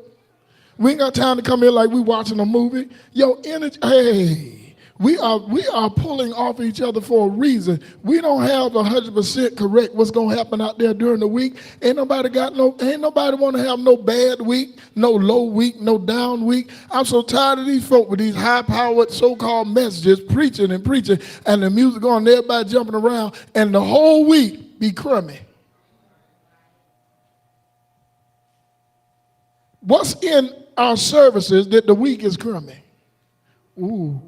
We ain't got time to come here like we watching a movie. Yo, energy, hey. We are pulling off each other for a reason. We don't have 100% correct what's gonna happen out there during the week. Ain't nobody want to have no bad week, no low week, no down week. I'm so tired of these folk with these high-powered so-called messages preaching, and the music on, everybody jumping around, and the whole week be crummy. What's in our services that the week is crummy? Ooh.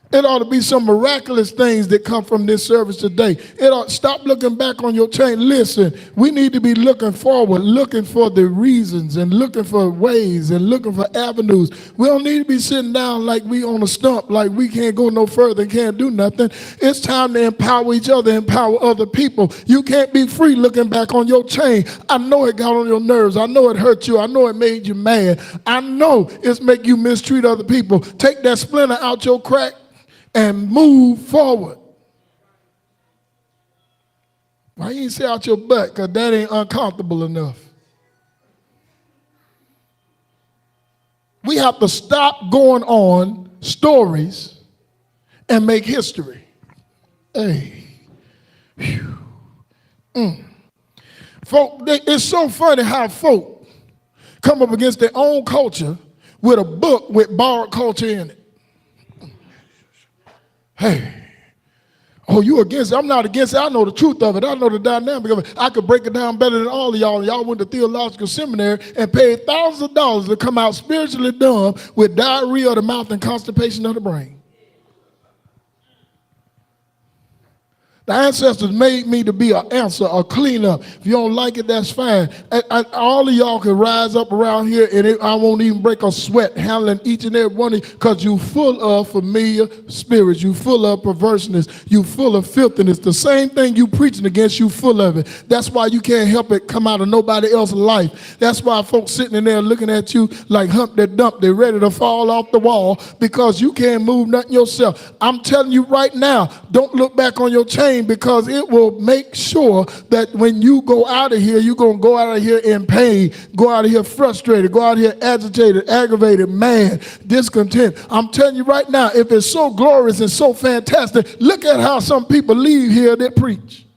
It ought to be some miraculous things that come from this service today. It ought stop looking back on your chain. Listen, we need to be looking forward, looking for the reasons and looking for ways and looking for avenues. We don't need to be sitting down like we on a stump, like we can't go no further and can't do nothing. It's time to empower each other, empower other people. You can't be free looking back on your chain. I know it got on your nerves. I know it hurt you. I know it made you mad. I know it's make you mistreat other people. Take that splinter out your crack and move forward. Why you ain't say out your butt? Because that ain't uncomfortable enough. We have to stop going on stories and make history. Hey. Folk, it's so funny how folk come up against their own culture with a book with borrowed culture in it. Hey, oh, you against it? I'm not against it. I know the truth of it. I know the dynamic of it. I could break it down better than all of y'all. Y'all went to theological seminary and paid thousands of dollars to come out spiritually dumb with diarrhea of the mouth and constipation of the brain. The ancestors made me to be an answer, a cleanup. If you don't like it, that's fine. All of y'all can rise up around here and I won't even break a sweat handling each and every one of you because you full of familiar spirits. You full of perverseness. You full of filthiness. The same thing you preaching against, you full of it. That's why you can't help it come out of nobody else's life. That's why folks sitting in there looking at you like hump that dump. They're ready to fall off the wall because you can't move nothing yourself. I'm telling you right now, don't look back on your chain, because it will make sure that when you go out of here, you're going to go out of here in pain, go out of here frustrated, go out of here agitated, aggravated, mad, discontent. I'm telling you right now, if it's so glorious and so fantastic, look at how some people leave here that preach.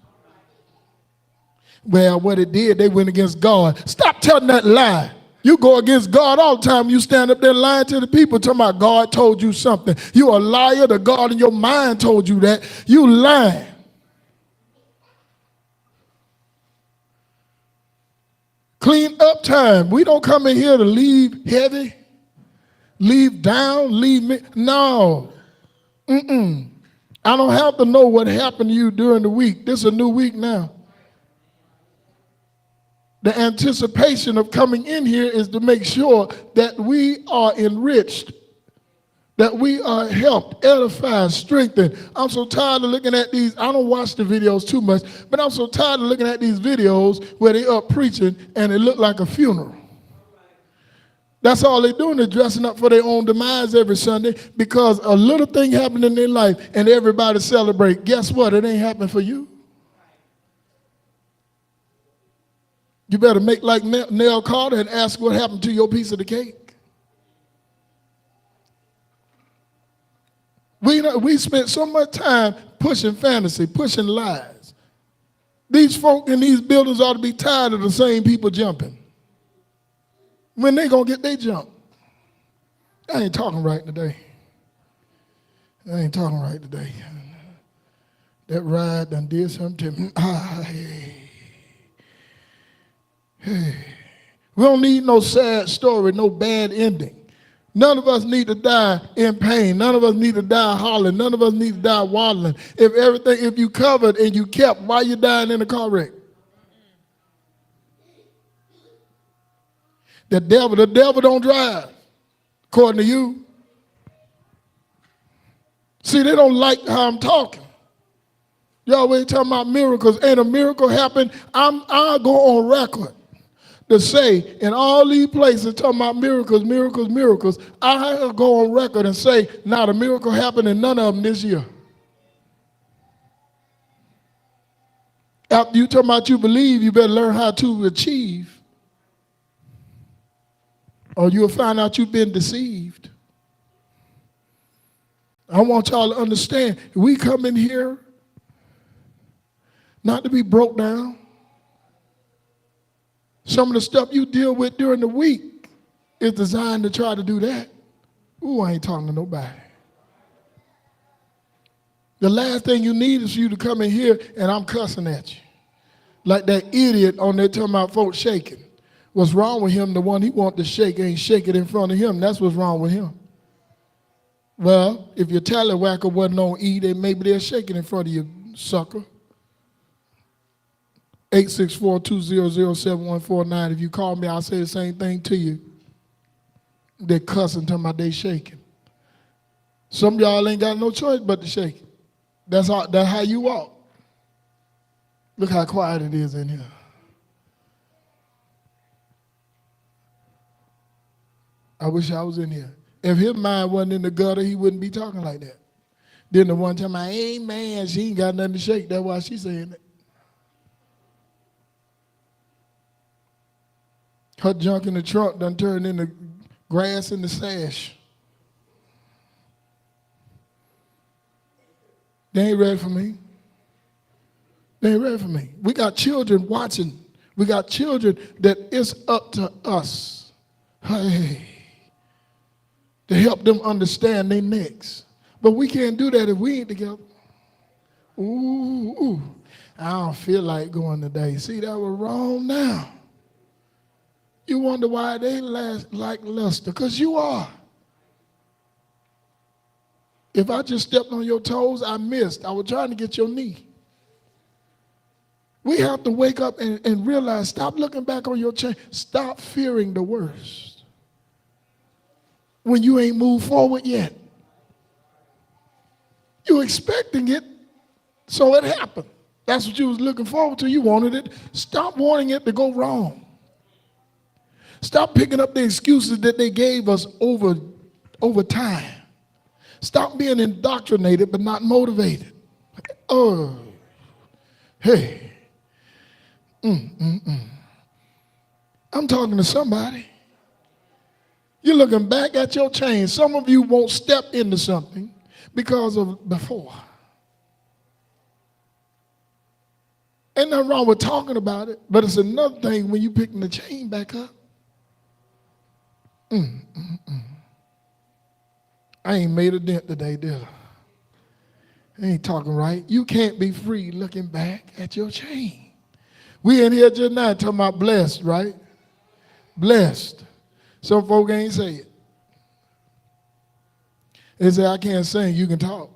Well, what it did, they went against God. Stop telling that lie. You go against God all the time. You stand up there lying to the people, talking about God told you something. You a liar. The God in your mind told you that. You lying. Clean up time. We don't come in here to leave heavy, leave down, leave me. No. I don't have to know what happened to you during the week. This is a new week now. The anticipation of coming in here is to make sure that we are enriched, that we are helped, edified, strengthened. I'm so tired of looking at these. I don't watch the videos too much, but I'm so tired of looking at these videos where they up preaching and it look like a funeral. That's all they're doing is dressing up for their own demise every Sunday because a little thing happened in their life and everybody celebrate. Guess what? It ain't happening for you. You better make like Nell Carter and ask what happened to your piece of the cake. We spent so much time pushing fantasy, pushing lies. These folk in these buildings ought to be tired of the same people jumping. When they gonna get their jump? I ain't talking right today. That ride done did something to me. Hey. We don't need no sad story, no bad ending. None of us need to die in pain. None of us need to die hollering. None of us need to die waddling. If you covered and you kept, why you dying in a car wreck? The devil don't drive, according to you. See, they don't like how I'm talking. Y'all always talking about miracles. Ain't a miracle happen? I'll go on record to say in all these places talking about miracles, I'll go on record and say not a miracle happened in none of them this year. After you talking about you believe, you better learn how to achieve, or you'll find out you've been deceived. I want y'all to understand, we come in here not to be broke down. Some of the stuff you deal with during the week is designed to try to do that. Ooh, I ain't talking to nobody. The last thing you need is for you to come in here and I'm cussing at you. Like that idiot on there talking about folks shaking. What's wrong with him? The one he want to shake ain't shaking in front of him. That's what's wrong with him. Well, if your tallywhacker wasn't on E, then maybe they're shaking in front of you, sucker. 864-200-7149. If you call me, I'll say the same thing to you. They're cussing, talking about they shaking. Some of y'all ain't got no choice but to shake it. That's how you walk. Look how quiet it is in here. I wish I was in here. If his mind wasn't in the gutter, he wouldn't be talking like that. Then the one time, amen, she ain't got nothing to shake. That's why she's saying it. Her junk in the trunk done turned into grass in the sash. They ain't ready for me. They ain't ready for me. We got children watching. We got children that it's up to us, hey, to help them understand they next. But we can't do that if we ain't together. Ooh, I don't feel like going today. See, that was wrong now. You wonder why they like luster, because you are. If I just stepped on your toes, I missed. I was trying to get your knee. We have to wake up and realize, stop looking back on your chain. Stop fearing the worst when you ain't moved forward yet. You expecting it, so it happened. That's what you was looking forward to. You wanted it. Stop wanting it to go wrong. Stop picking up the excuses that they gave us over time. Stop being indoctrinated but not motivated. Oh, hey. I'm talking to somebody. You're looking back at your chain. Some of you won't step into something because of before. Ain't nothing wrong with talking about it, but it's another thing when you picking the chain back up. I ain't made a dent today, did I? I ain't talking right. You can't be free looking back at your chain. We in here just now talking about blessed, right? Blessed. Some folk ain't say it. They say, I can't sing, you can talk.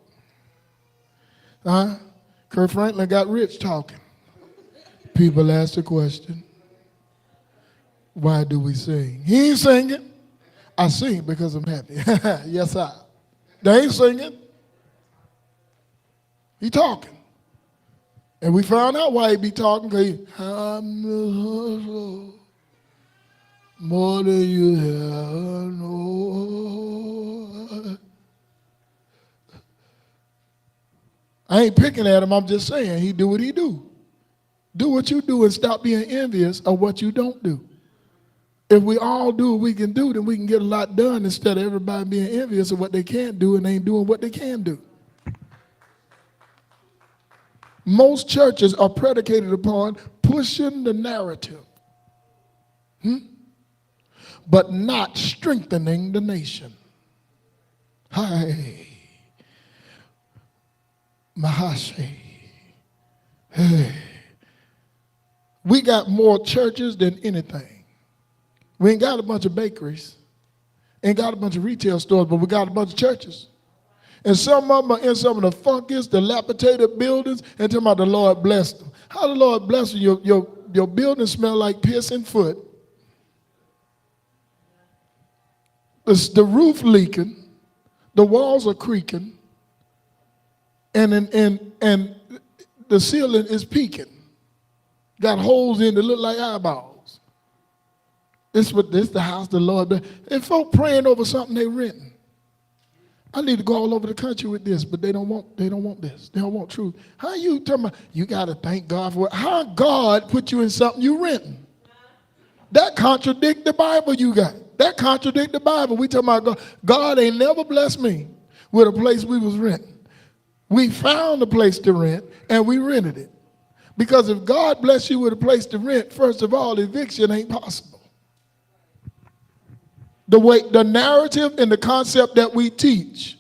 Kurt Franklin got rich talking. People ask the question, why do we sing? He ain't singing. I sing because I'm happy. Yes, I. They ain't singing. He talking. And we found out why he be talking, because more than you ever know. I ain't picking at him, I'm just saying he do what he do. Do what you do and stop being envious of what you don't do. If we all do what we can do, then we can get a lot done instead of everybody being envious of what they can't do and ain't doing what they can do. Most churches are predicated upon pushing the narrative, but not strengthening the nation. Hi, Mahashi. Hey. We got more churches than anything. We ain't got a bunch of bakeries, ain't got a bunch of retail stores, but we got a bunch of churches. And some of them are in some of the funkiest, dilapidated buildings, and talking about the Lord blessed them. How the Lord bless you? Your building smell like piss and foot. The roof leaking, the walls are creaking, and the ceiling is peaking. Got holes in that look like eyeballs. This the house the Lord blessed. And folk praying over something they renting. I need to go all over the country with this, but they don't want this. They don't want truth. How you talking about, you got to thank God for it. How God put you in something you renting? That contradict the Bible you got. That contradict the Bible. We talking about God. God ain't never blessed me with a place we was renting. We found a place to rent, and we rented it. Because if God bless you with a place to rent, first of all, eviction ain't possible. The narrative and the concept that we teach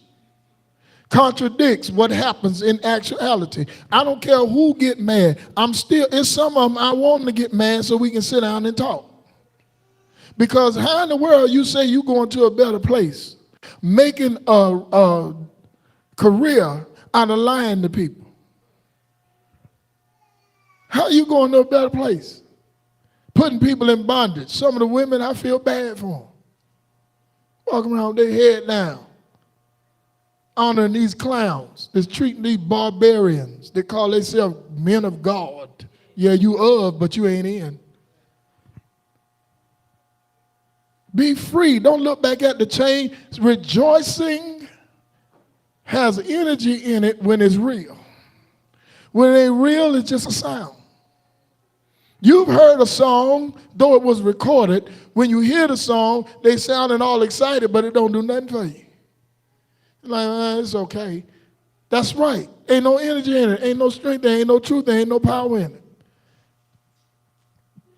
contradicts what happens in actuality. I don't care who get mad. It's some of them I want them to get mad so we can sit down and talk. Because how in the world you say you going to a better place, making a career out of lying to people. How are you going to a better place? Putting people in bondage. Some of the women, I feel bad for them. Walking around with their head down, honoring these clowns, that's treating these barbarians. They call themselves men of God. Yeah, you of, but you ain't in. Be free. Don't look back at the chain. Rejoicing has energy in it when it's real. When it ain't real, it's just a sound. You've heard a song, though it was recorded. When you hear the song, they sounding all excited, but it don't do nothing for you. You're like, it's okay. That's right. Ain't no energy in it. Ain't no strength. There ain't no truth. There ain't no power in it.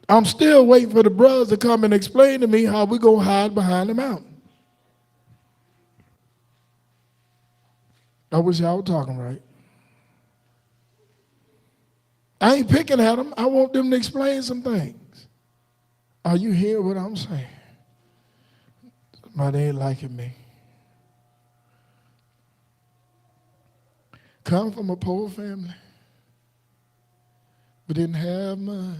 I'm still waiting for the brothers to come and explain to me how we going to hide behind the mountain. I wish y'all were talking right. I ain't picking at them. I want them to explain some things. Are you hearing what I'm saying? Somebody ain't liking me. Come from a poor family, but didn't have much.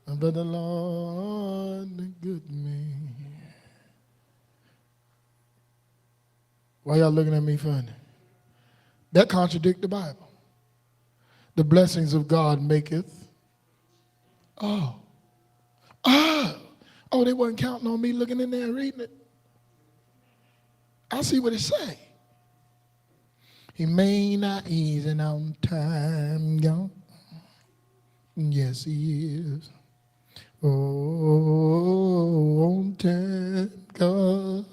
But the Lord did good to me. Why y'all looking at me funny? That contradicts the Bible. The blessings of God maketh. Oh, they wasn't counting on me looking in there and reading it. I see what it say. He may not ease and on time gone. Yes, he is. Oh, on time God.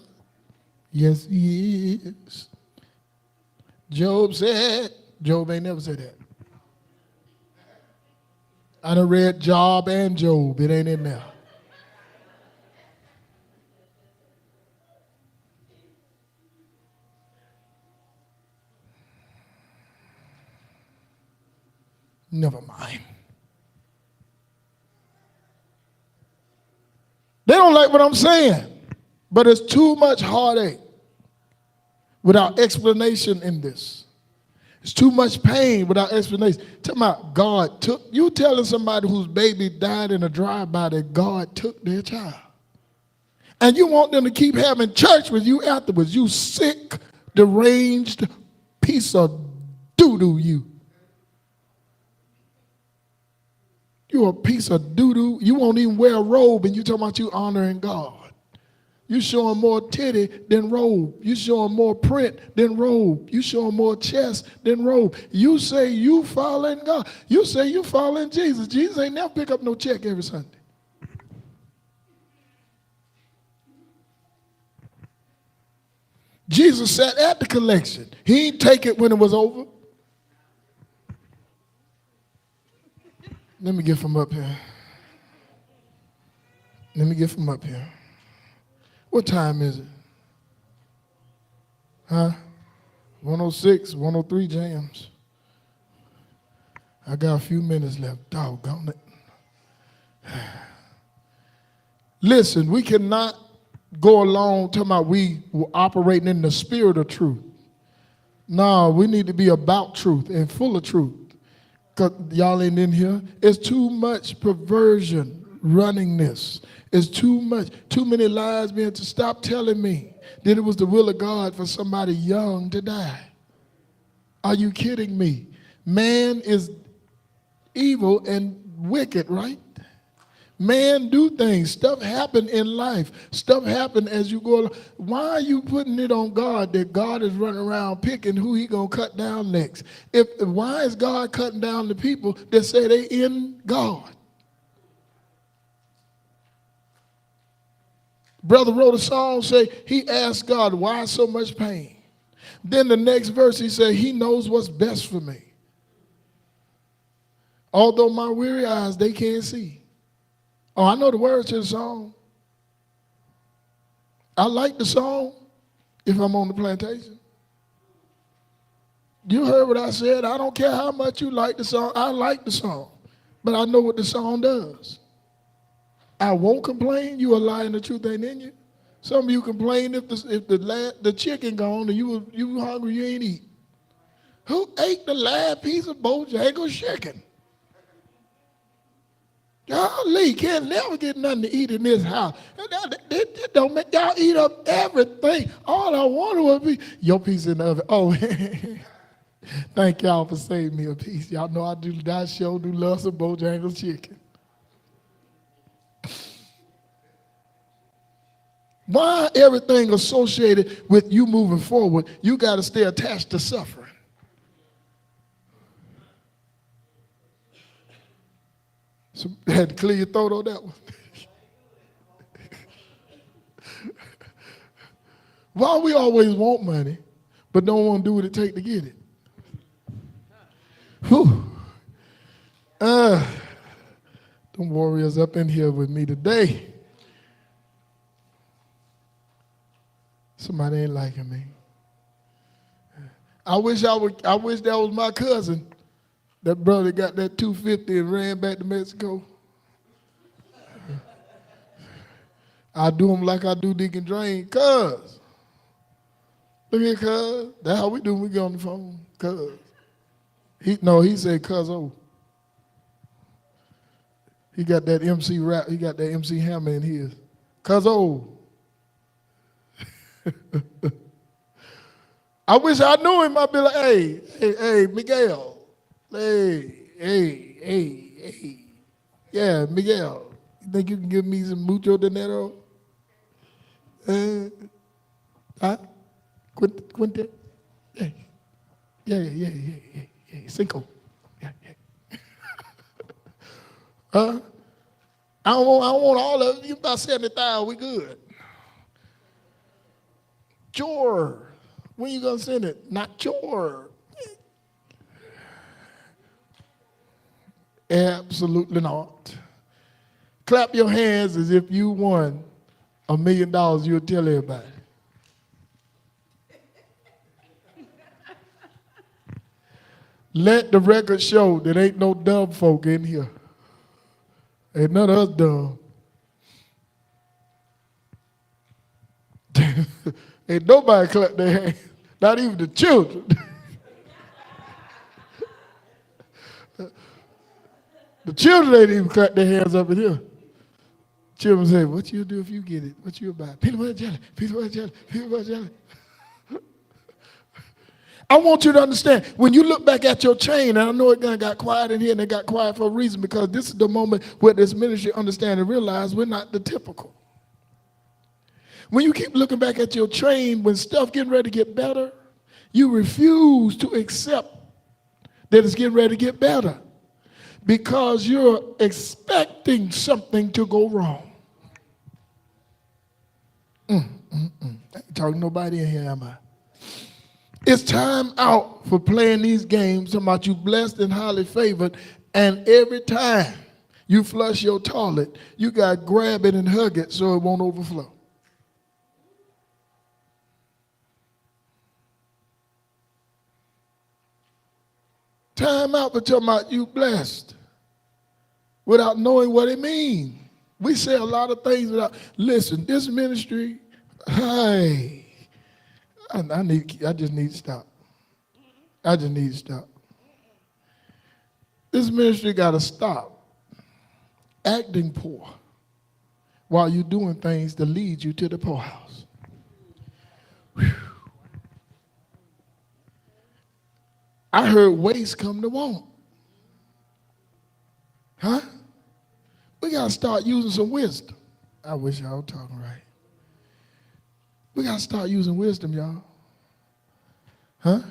Yes, he is. Job said, Job ain't never said that. I done read Job and Job. It ain't in there. Never mind. They don't like what I'm saying, but it's too much heartache without explanation in this. It's too much pain without explanation. Tell me, God took, you telling somebody whose baby died in a drive-by that God took their child. And you want them to keep having church with you afterwards. You sick, deranged piece of doo-doo you. You're a piece of doo-doo. You won't even wear a robe and you talking about you honoring God. You showing more titty than robe. You showing more print than robe. You showing more chest than robe. You say you following God. You say you following Jesus. Jesus ain't never pick up no check every Sunday. Jesus sat at the collection. He didn't take it when it was over. Let me get from up here. Let me get from up here. What time is it? Huh? 106, 103 jams. I got a few minutes left. Doggone it. Listen, we cannot go along talking about we were operating in the spirit of truth. No, we need to be about truth and full of truth. Because y'all ain't in here. It's too much perversion running this. It's too much, too many lies being to stop telling me that it was the will of God for somebody young to die. Are you kidding me? Man is evil and wicked, right? Man do things. Stuff happen in life. Stuff happen as you go along. Why are you putting it on God that God is running around picking who he going to cut down next? Why is God cutting down the people that say they in God? Brother wrote a song, say he asked God, why so much pain? Then the next verse he said, he knows what's best for me. Although my weary eyes, they can't see. Oh, I know the words to the song. I like the song if I'm on the plantation. You heard what I said. I don't care how much you like the song. I like the song. But I know what the song does. I won't complain. You a lie and the truth ain't in you. Some of you complain if the chicken gone and you hungry, you ain't eat. Who ate the last piece of Bojangles chicken? Golly, can't never get nothing to eat in this house. That don't make y'all eat up everything. All I wanted was be your piece in the oven. Oh, thank y'all for saving me a piece. Y'all know I sure do love some Bojangles chicken. Why everything associated with you moving forward, you got to stay attached to suffering? So had to clear your throat on that one. Why we always want money, but don't want to do what it takes to get it? Whew. Them warriors up in here with me today. Somebody ain't liking me. I wish that was my cousin. That brother got that 250 and ran back to Mexico. I do him like I do Deacon Drain. Cuz. Look here, cuz. That's how we do when we get on the phone. Cuz. He said cuz oh. He got that MC rap. He got that MC Hammer in his. Cuz oh. I wish I knew him. I'd be like, hey, Miguel. Hey. Yeah, Miguel. You think you can give me some mucho dinero? Quinte? Yeah. Cinco. Yeah. I don't want all of it. You about 70,000, we good. Sure. When you gonna send it? Not sure. Absolutely not. Clap your hands as if you won $1 million, you'll tell everybody. Let the record show that ain't no dumb folk in here. Ain't none of us dumb. Ain't nobody clap their hands, not even the children. The children ain't even clap their hands up in here. Children say, what you do if you get it? What you about? Peanut butter jelly, peanut butter jelly, peanut butter jelly. I want you to understand, when you look back at your chain, and I know it got quiet in here, and it got quiet for a reason, because this is the moment where this ministry understand and realize we're not the typical. When you keep looking back at your train, when stuff getting ready to get better, you refuse to accept that it's getting ready to get better because you're expecting something to go wrong. I ain't talking to nobody in here, am I? It's time out for playing these games, talking about you blessed and highly favored, and every time you flush your toilet, you got to grab it and hug it so it won't overflow. Time out for talking about you blessed without knowing what it means. We say a lot of things without, listen, this ministry, hey, I just need to stop. I just need to stop. This ministry got to stop acting poor while you're doing things that lead you to the poorhouse. Whew. I heard waste come to want. Huh? We got to start using some wisdom. I wish y'all were talking right. We got to start using wisdom, y'all. Huh?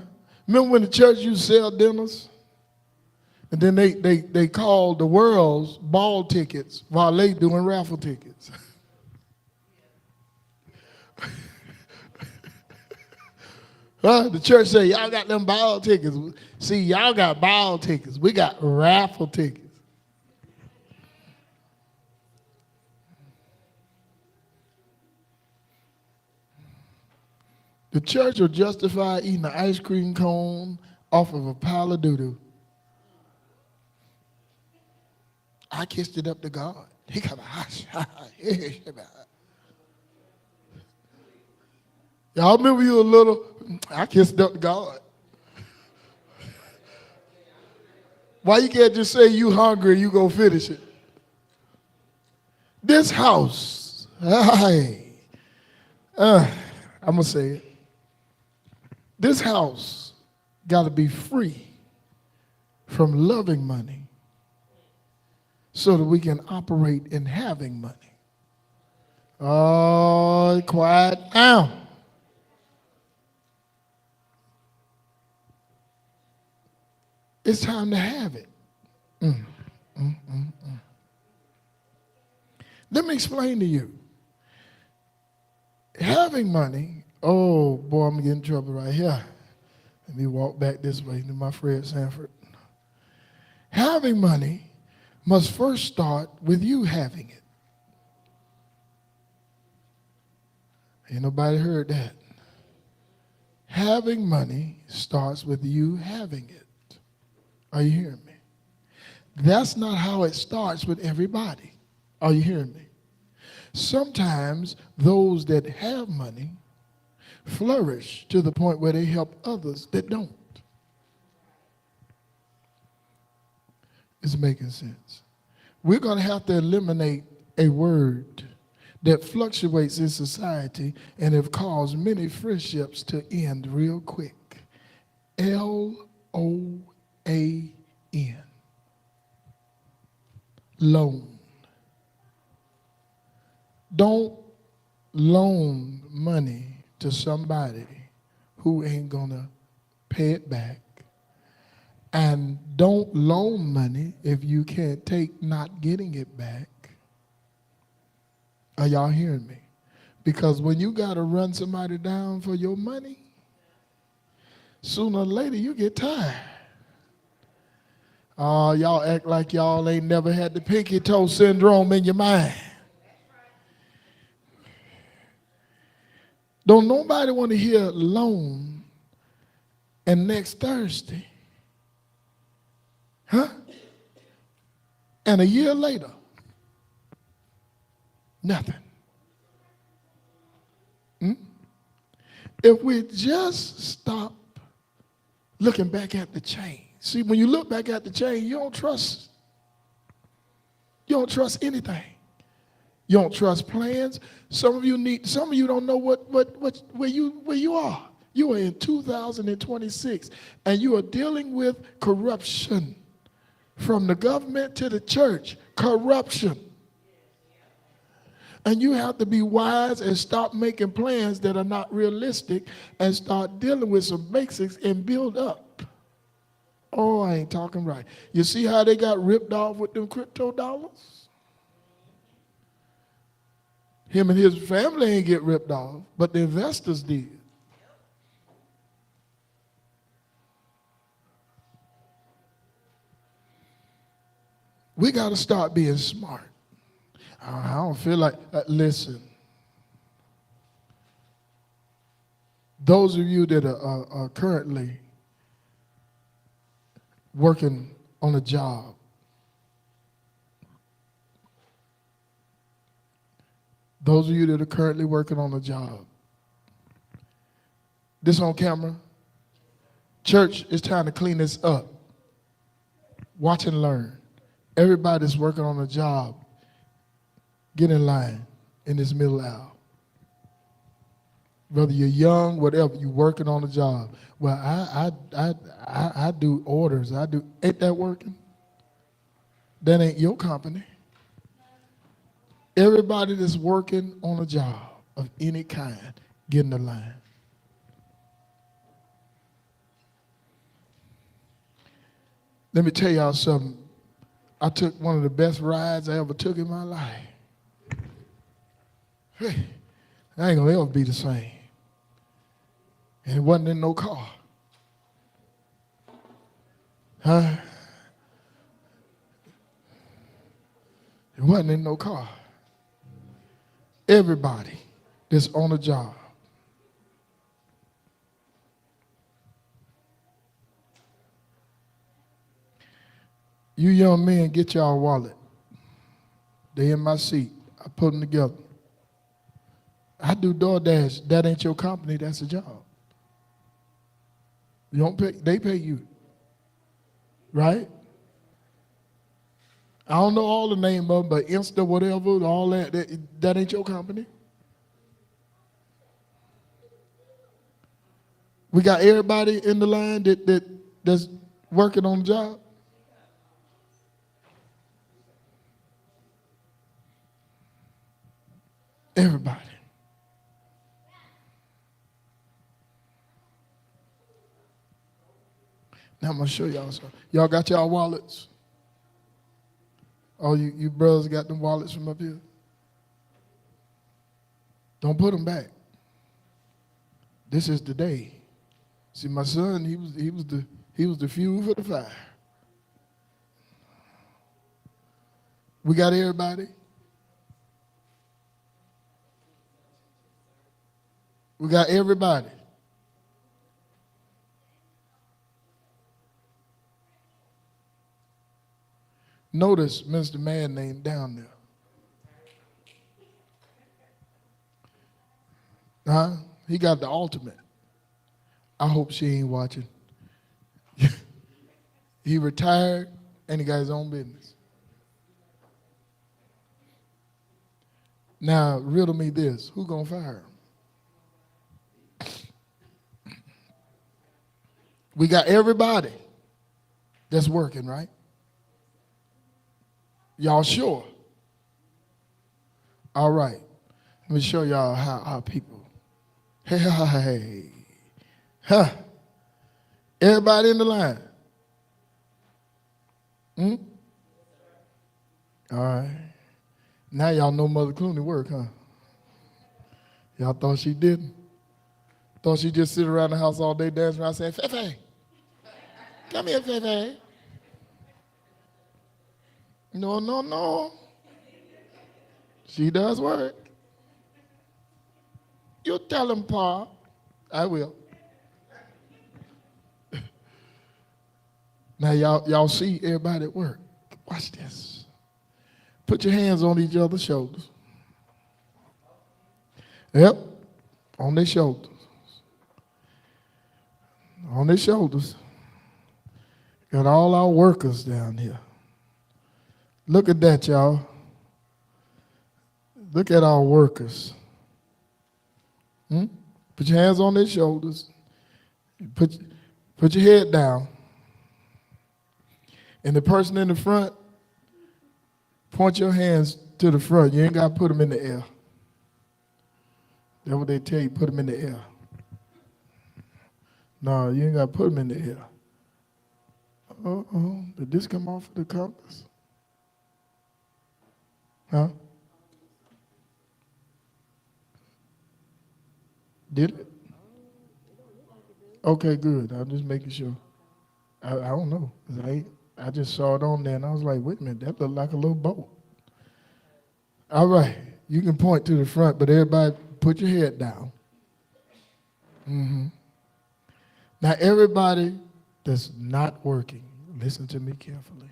Remember when the church used to sell dinners? And then they called the world's ball tickets while they doing raffle tickets. Huh? The church said, y'all got them ball tickets. See, y'all got ball tickets. We got raffle tickets. The church will justify eating an ice cream cone off of a pile of doo-doo. I kissed it up to God. He come Y'all remember you were little? I kissed up to God. Why you can't just say you hungry and you go finish it? This house, hey, I'm going to say it. This house got to be free from loving money so that we can operate in having money. Oh, quiet now. It's time to have it. Let me explain to you. Having money, oh boy, I'm getting in trouble right here. Let me walk back this way to my friend Sanford. Having money must first start with you having it. Ain't nobody heard that. Having money starts with you having it. Are you hearing me? That's not how it starts with everybody. Are you hearing me? Sometimes those that have money flourish to the point where they help others that don't. It's making sense. We're going to have to eliminate a word that fluctuates in society and have caused many friendships to end real quick. Loan. Loan. Don't loan money to somebody who ain't gonna pay it back. And don't loan money if you can't take not getting it back. Are y'all hearing me? Because when you gotta run somebody down for your money, sooner or later you get tired. Y'all act like y'all ain't never had the pinky toe syndrome in your mind. Don't nobody want to hear loan and next Thursday, huh? And a year later, nothing. If we just stop looking back at the chain. See, when you look back at the chain, you don't trust anything. You don't trust plans. Some of you don't know where you are. You are in 2026 and you are dealing with corruption from the government to the church. Corruption. And you have to be wise and stop making plans that are not realistic and start dealing with some basics and build up. Oh, I ain't talking right. You see how they got ripped off with them crypto dollars? Him and his family ain't get ripped off, but the investors did. We got to start being smart. I don't feel like, listen, those of you that are currently working on a job, those of you that are currently working on a job, this on camera, church, it's time to clean this up. Watch and learn. Everybody that's working on a job, get in line in this middle aisle. Whether you're young, whatever, you're working on a job. Well, I do orders. Ain't that working? That ain't your company. Everybody that's working on a job of any kind, get in the line. Let me tell y'all something. I took one of the best rides I ever took in my life. Hey, I ain't gonna ever be the same. And it wasn't in no car. Huh? It wasn't in no car. Everybody that's on a job. You young men, get y'all wallet. They in my seat. I put them together. I do DoorDash. That ain't your company. That's a job. You don't pay. They pay you, right? I don't know all the name of them, but Insta, whatever, all that ain't your company. We got everybody in the line that's working on the job. Everybody. Now I'm gonna show y'all something. Y'all got y'all wallets? Oh, you brothers got them wallets from up here? Don't put them back. This is the day. See, my son, he was the fuel for the fire. We got everybody. We got everybody. Notice Mr. Man named down there. Huh? He got the ultimate. I hope she ain't watching. He retired and he got his own business. Now, riddle me this. Who gonna fire him? We got everybody that's working, right? Y'all sure? All right. Let me show y'all how our people. Hey. Huh. Everybody in the line. All right. Now y'all know Mother Clooney work, huh? Y'all thought she didn't? Thought she just sit around the house all day dancing around saying, Fefe, come here, Fefe. No. She does work. You tell him, Pa. I will. Now y'all see everybody at work. Watch this. Put your hands on each other's shoulders. Yep, on their shoulders. On their shoulders. Got all our workers down here. Look at that, y'all. Look at our workers. Put your hands on their shoulders. Put your head down. And the person in the front, point your hands to the front. You ain't got to put them in the air. That's what they tell you, put them in the air. No, you ain't got to put them in the air. Did this come off of the compass? Huh? Did it? Okay, good. I'm just making sure. I don't know. I just saw it on there and I was like, wait a minute, that looked like a little boat. All right, you can point to the front, but everybody put your head down. Now everybody that's not working, listen to me carefully.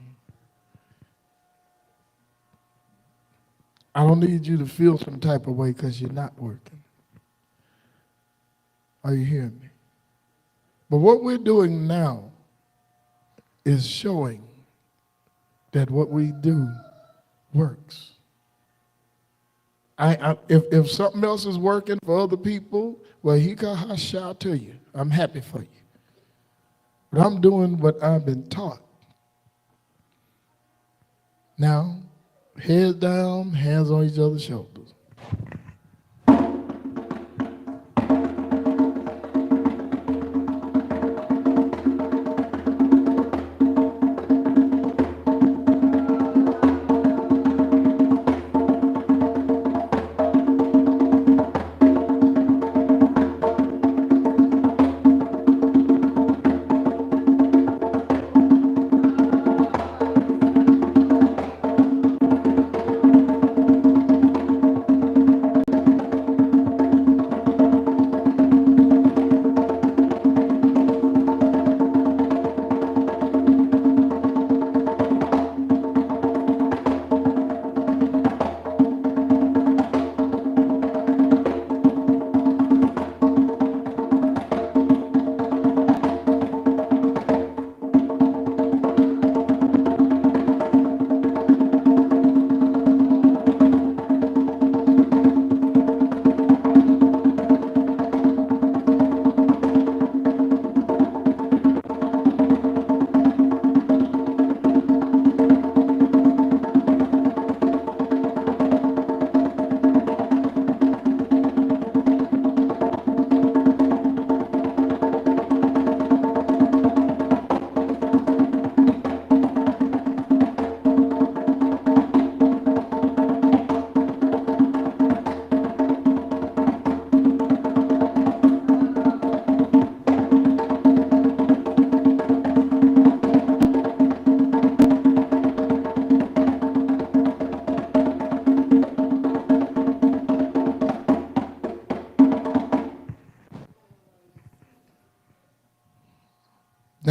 I don't need you to feel some type of way because you're not working. Are you hearing me? But what we're doing now is showing that what we do works. If something else is working for other people, well, he got shout to you. I'm happy for you. But I'm doing what I've been taught. Now, heads down, hands on each other's shoulders.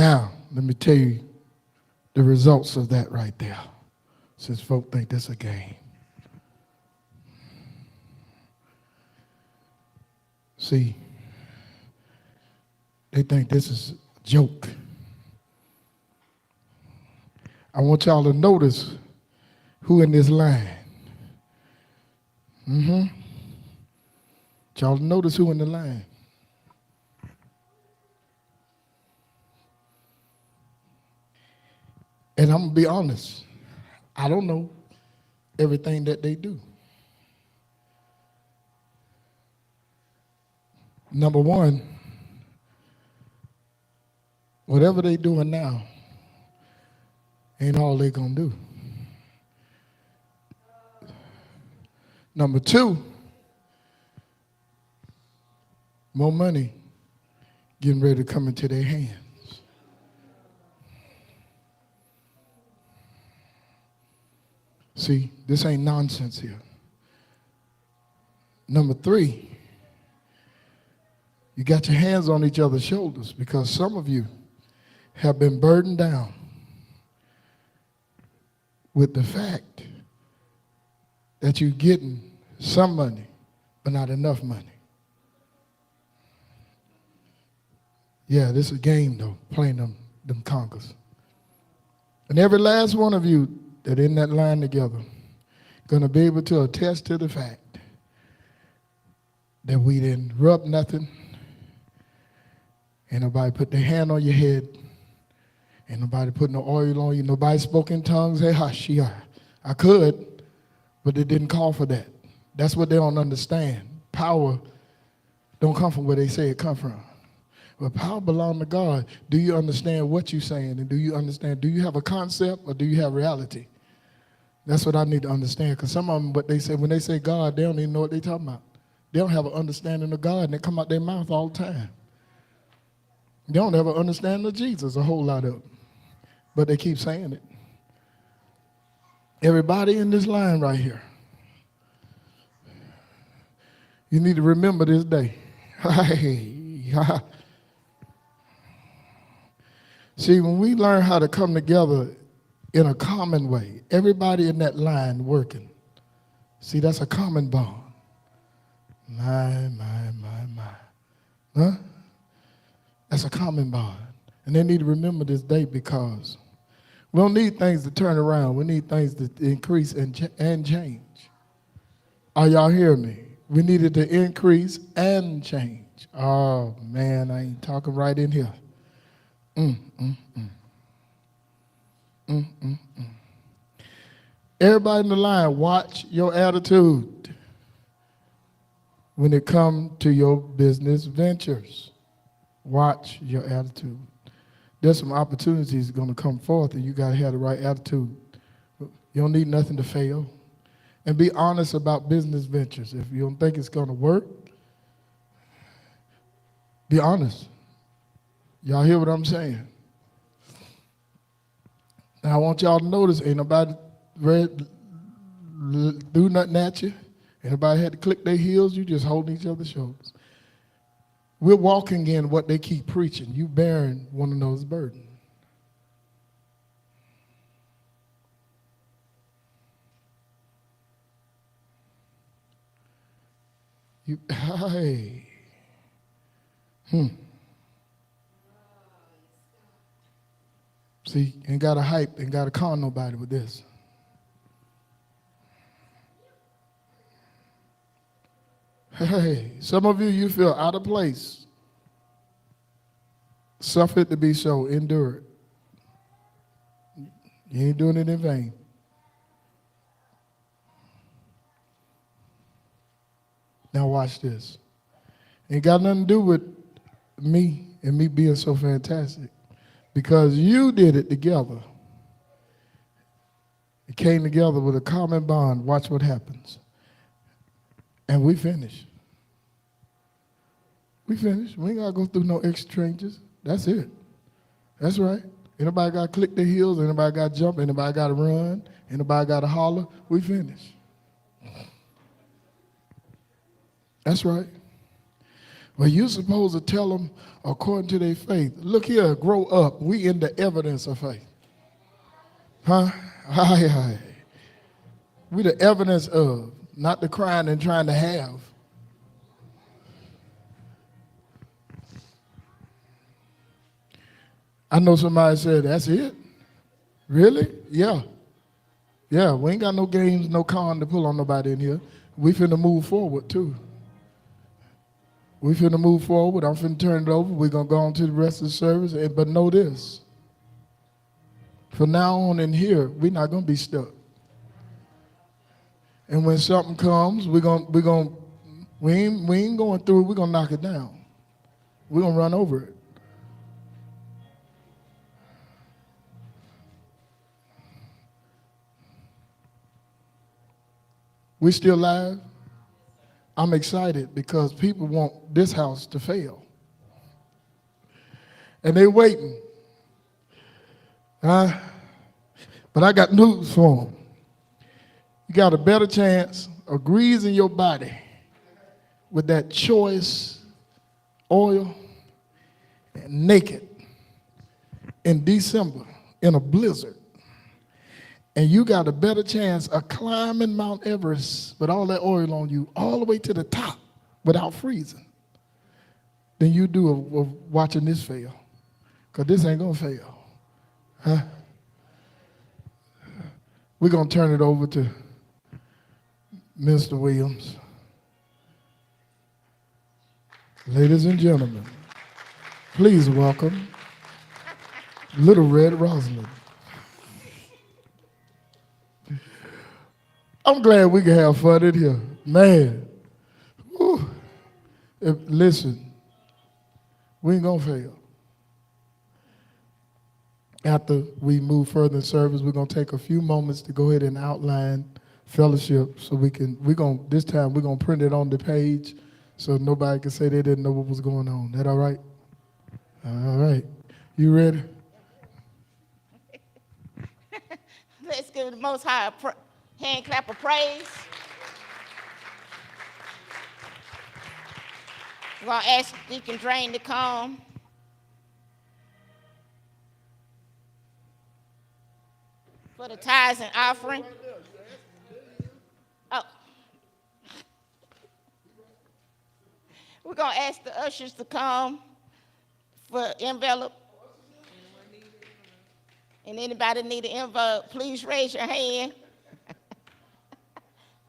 Now, let me tell you the results of that right there, since folk think this a game. See, they think this is a joke. I want y'all to notice who in this line. Y'all notice who in the line. And I'm going to be honest, I don't know everything that they do. Number one, whatever they doing now ain't all they gonna do. Number two, more money getting ready to come into their hands. See, this ain't nonsense here. Number three, you got your hands on each other's shoulders because some of you have been burdened down with the fact that you're getting some money, but not enough money. Yeah, this is a game, though, playing them conquers. And every last one of you that in that line together going to be able to attest to the fact that we didn't rub nothing, ain't nobody put their hand on your head, ain't nobody put no oil on you, nobody spoke in tongues. Hey, hush, yeah, I could, but it didn't call for that. That's what they don't understand. Power don't come from where they say it come from. But power belongs to God. Do you understand what you're saying? And do you understand, do you have a concept or do you have reality? That's what I need to understand. Because some of them, what they say, when they say God, they don't even know what they're talking about. They don't have an understanding of God, and it come out their mouth all the time. They don't have an understanding of Jesus, a whole lot of them. But they keep saying it. Everybody in this line right here, you need to remember this day. See, when we learn how to come together in a common way, everybody in that line working, see, that's a common bond. My. Huh? That's a common bond. And they need to remember this day because we don't need things to turn around. We need things to increase and change. Are y'all hearing me? We needed to increase and change. Oh, man, I ain't talking right in here. Everybody in the line, watch your attitude when it comes to your business ventures. Watch your attitude. There's some opportunities going to come forth, and you got to have the right attitude. You don't need nothing to fail. And be honest about business ventures. If you don't think it's going to work, be honest. Y'all hear what I'm saying? Now, I want y'all to notice, ain't nobody do nothing at you. Ain't nobody had to click their heels. You just holding each other's shoulders. We're walking in what they keep preaching. You bearing one of those burdens. Hey. See, ain't got to hype, ain't got to con nobody with this. Hey, some of you feel out of place. Suffer it to be so, endure it. You ain't doing it in vain. Now watch this. Ain't got nothing to do with me and me being so fantastic. Because you did it together. It came together with a common bond. Watch what happens. And we finished. We finished. We ain't got to go through no exchanges. That's it. That's right. Anybody got to click their heels? Anybody got to jump? Anybody got to run? Anybody got to holler? We finished. That's right. Well, you're supposed to tell them according to their faith. Look here, grow up. We in the evidence of faith. Huh? Aye, aye. We the evidence of, not the crying and trying to have. I know somebody said, that's it? Really? Yeah. Yeah, we ain't got no games, no con to pull on nobody in here. We finna move forward too. We finna move forward. I'm finna turn it over. We're gonna go on to the rest of the service. But know this. From now on in here, we're not gonna be stuck. And when something comes, we ain't going through it, we're gonna knock it down. We're gonna run over it. We still live? I'm excited because people want this house to fail. And they waiting. But I got news for them. You got a better chance of greasing your body with that choice oil and naked in December in a blizzard. And you got a better chance of climbing Mount Everest with all that oil on you all the way to the top without freezing than you do of watching this fail. Because this ain't going to fail. Huh? We're going to turn it over to Mr. Williams. Ladies and gentlemen, please welcome Little Red Rosalind. I'm glad we can have fun in here. Man, listen, we ain't gonna fail. After we move further in service, we're gonna take a few moments to go ahead and outline fellowship so this time we're gonna print it on the page so nobody can say they didn't know what was going on. That all right? All right. You ready? Let's give the Most High a hand clap of praise. We're going to ask Deacon Drain to come. For the tithes and offering. Oh. We're going to ask the ushers to come for envelope. And anybody need an envelope, please raise your hand.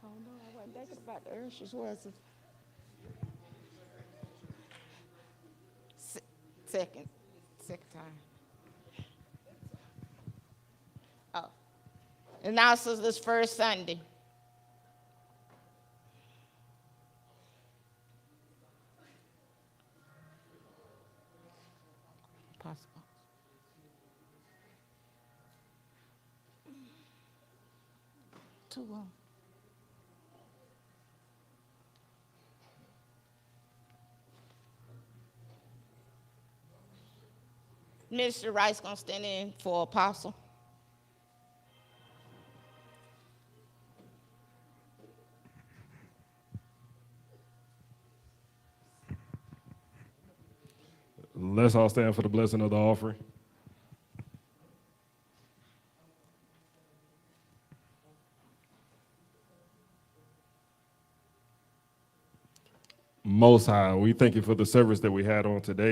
Oh no, I wasn't thinking about the ushers, was it? Second time. Oh. And also this first Sunday. Possible. Too long. Minister Rice gonna stand in for Apostle. Let's all stand for the blessing of the offering. Most High, we thank you for the service that we had on today.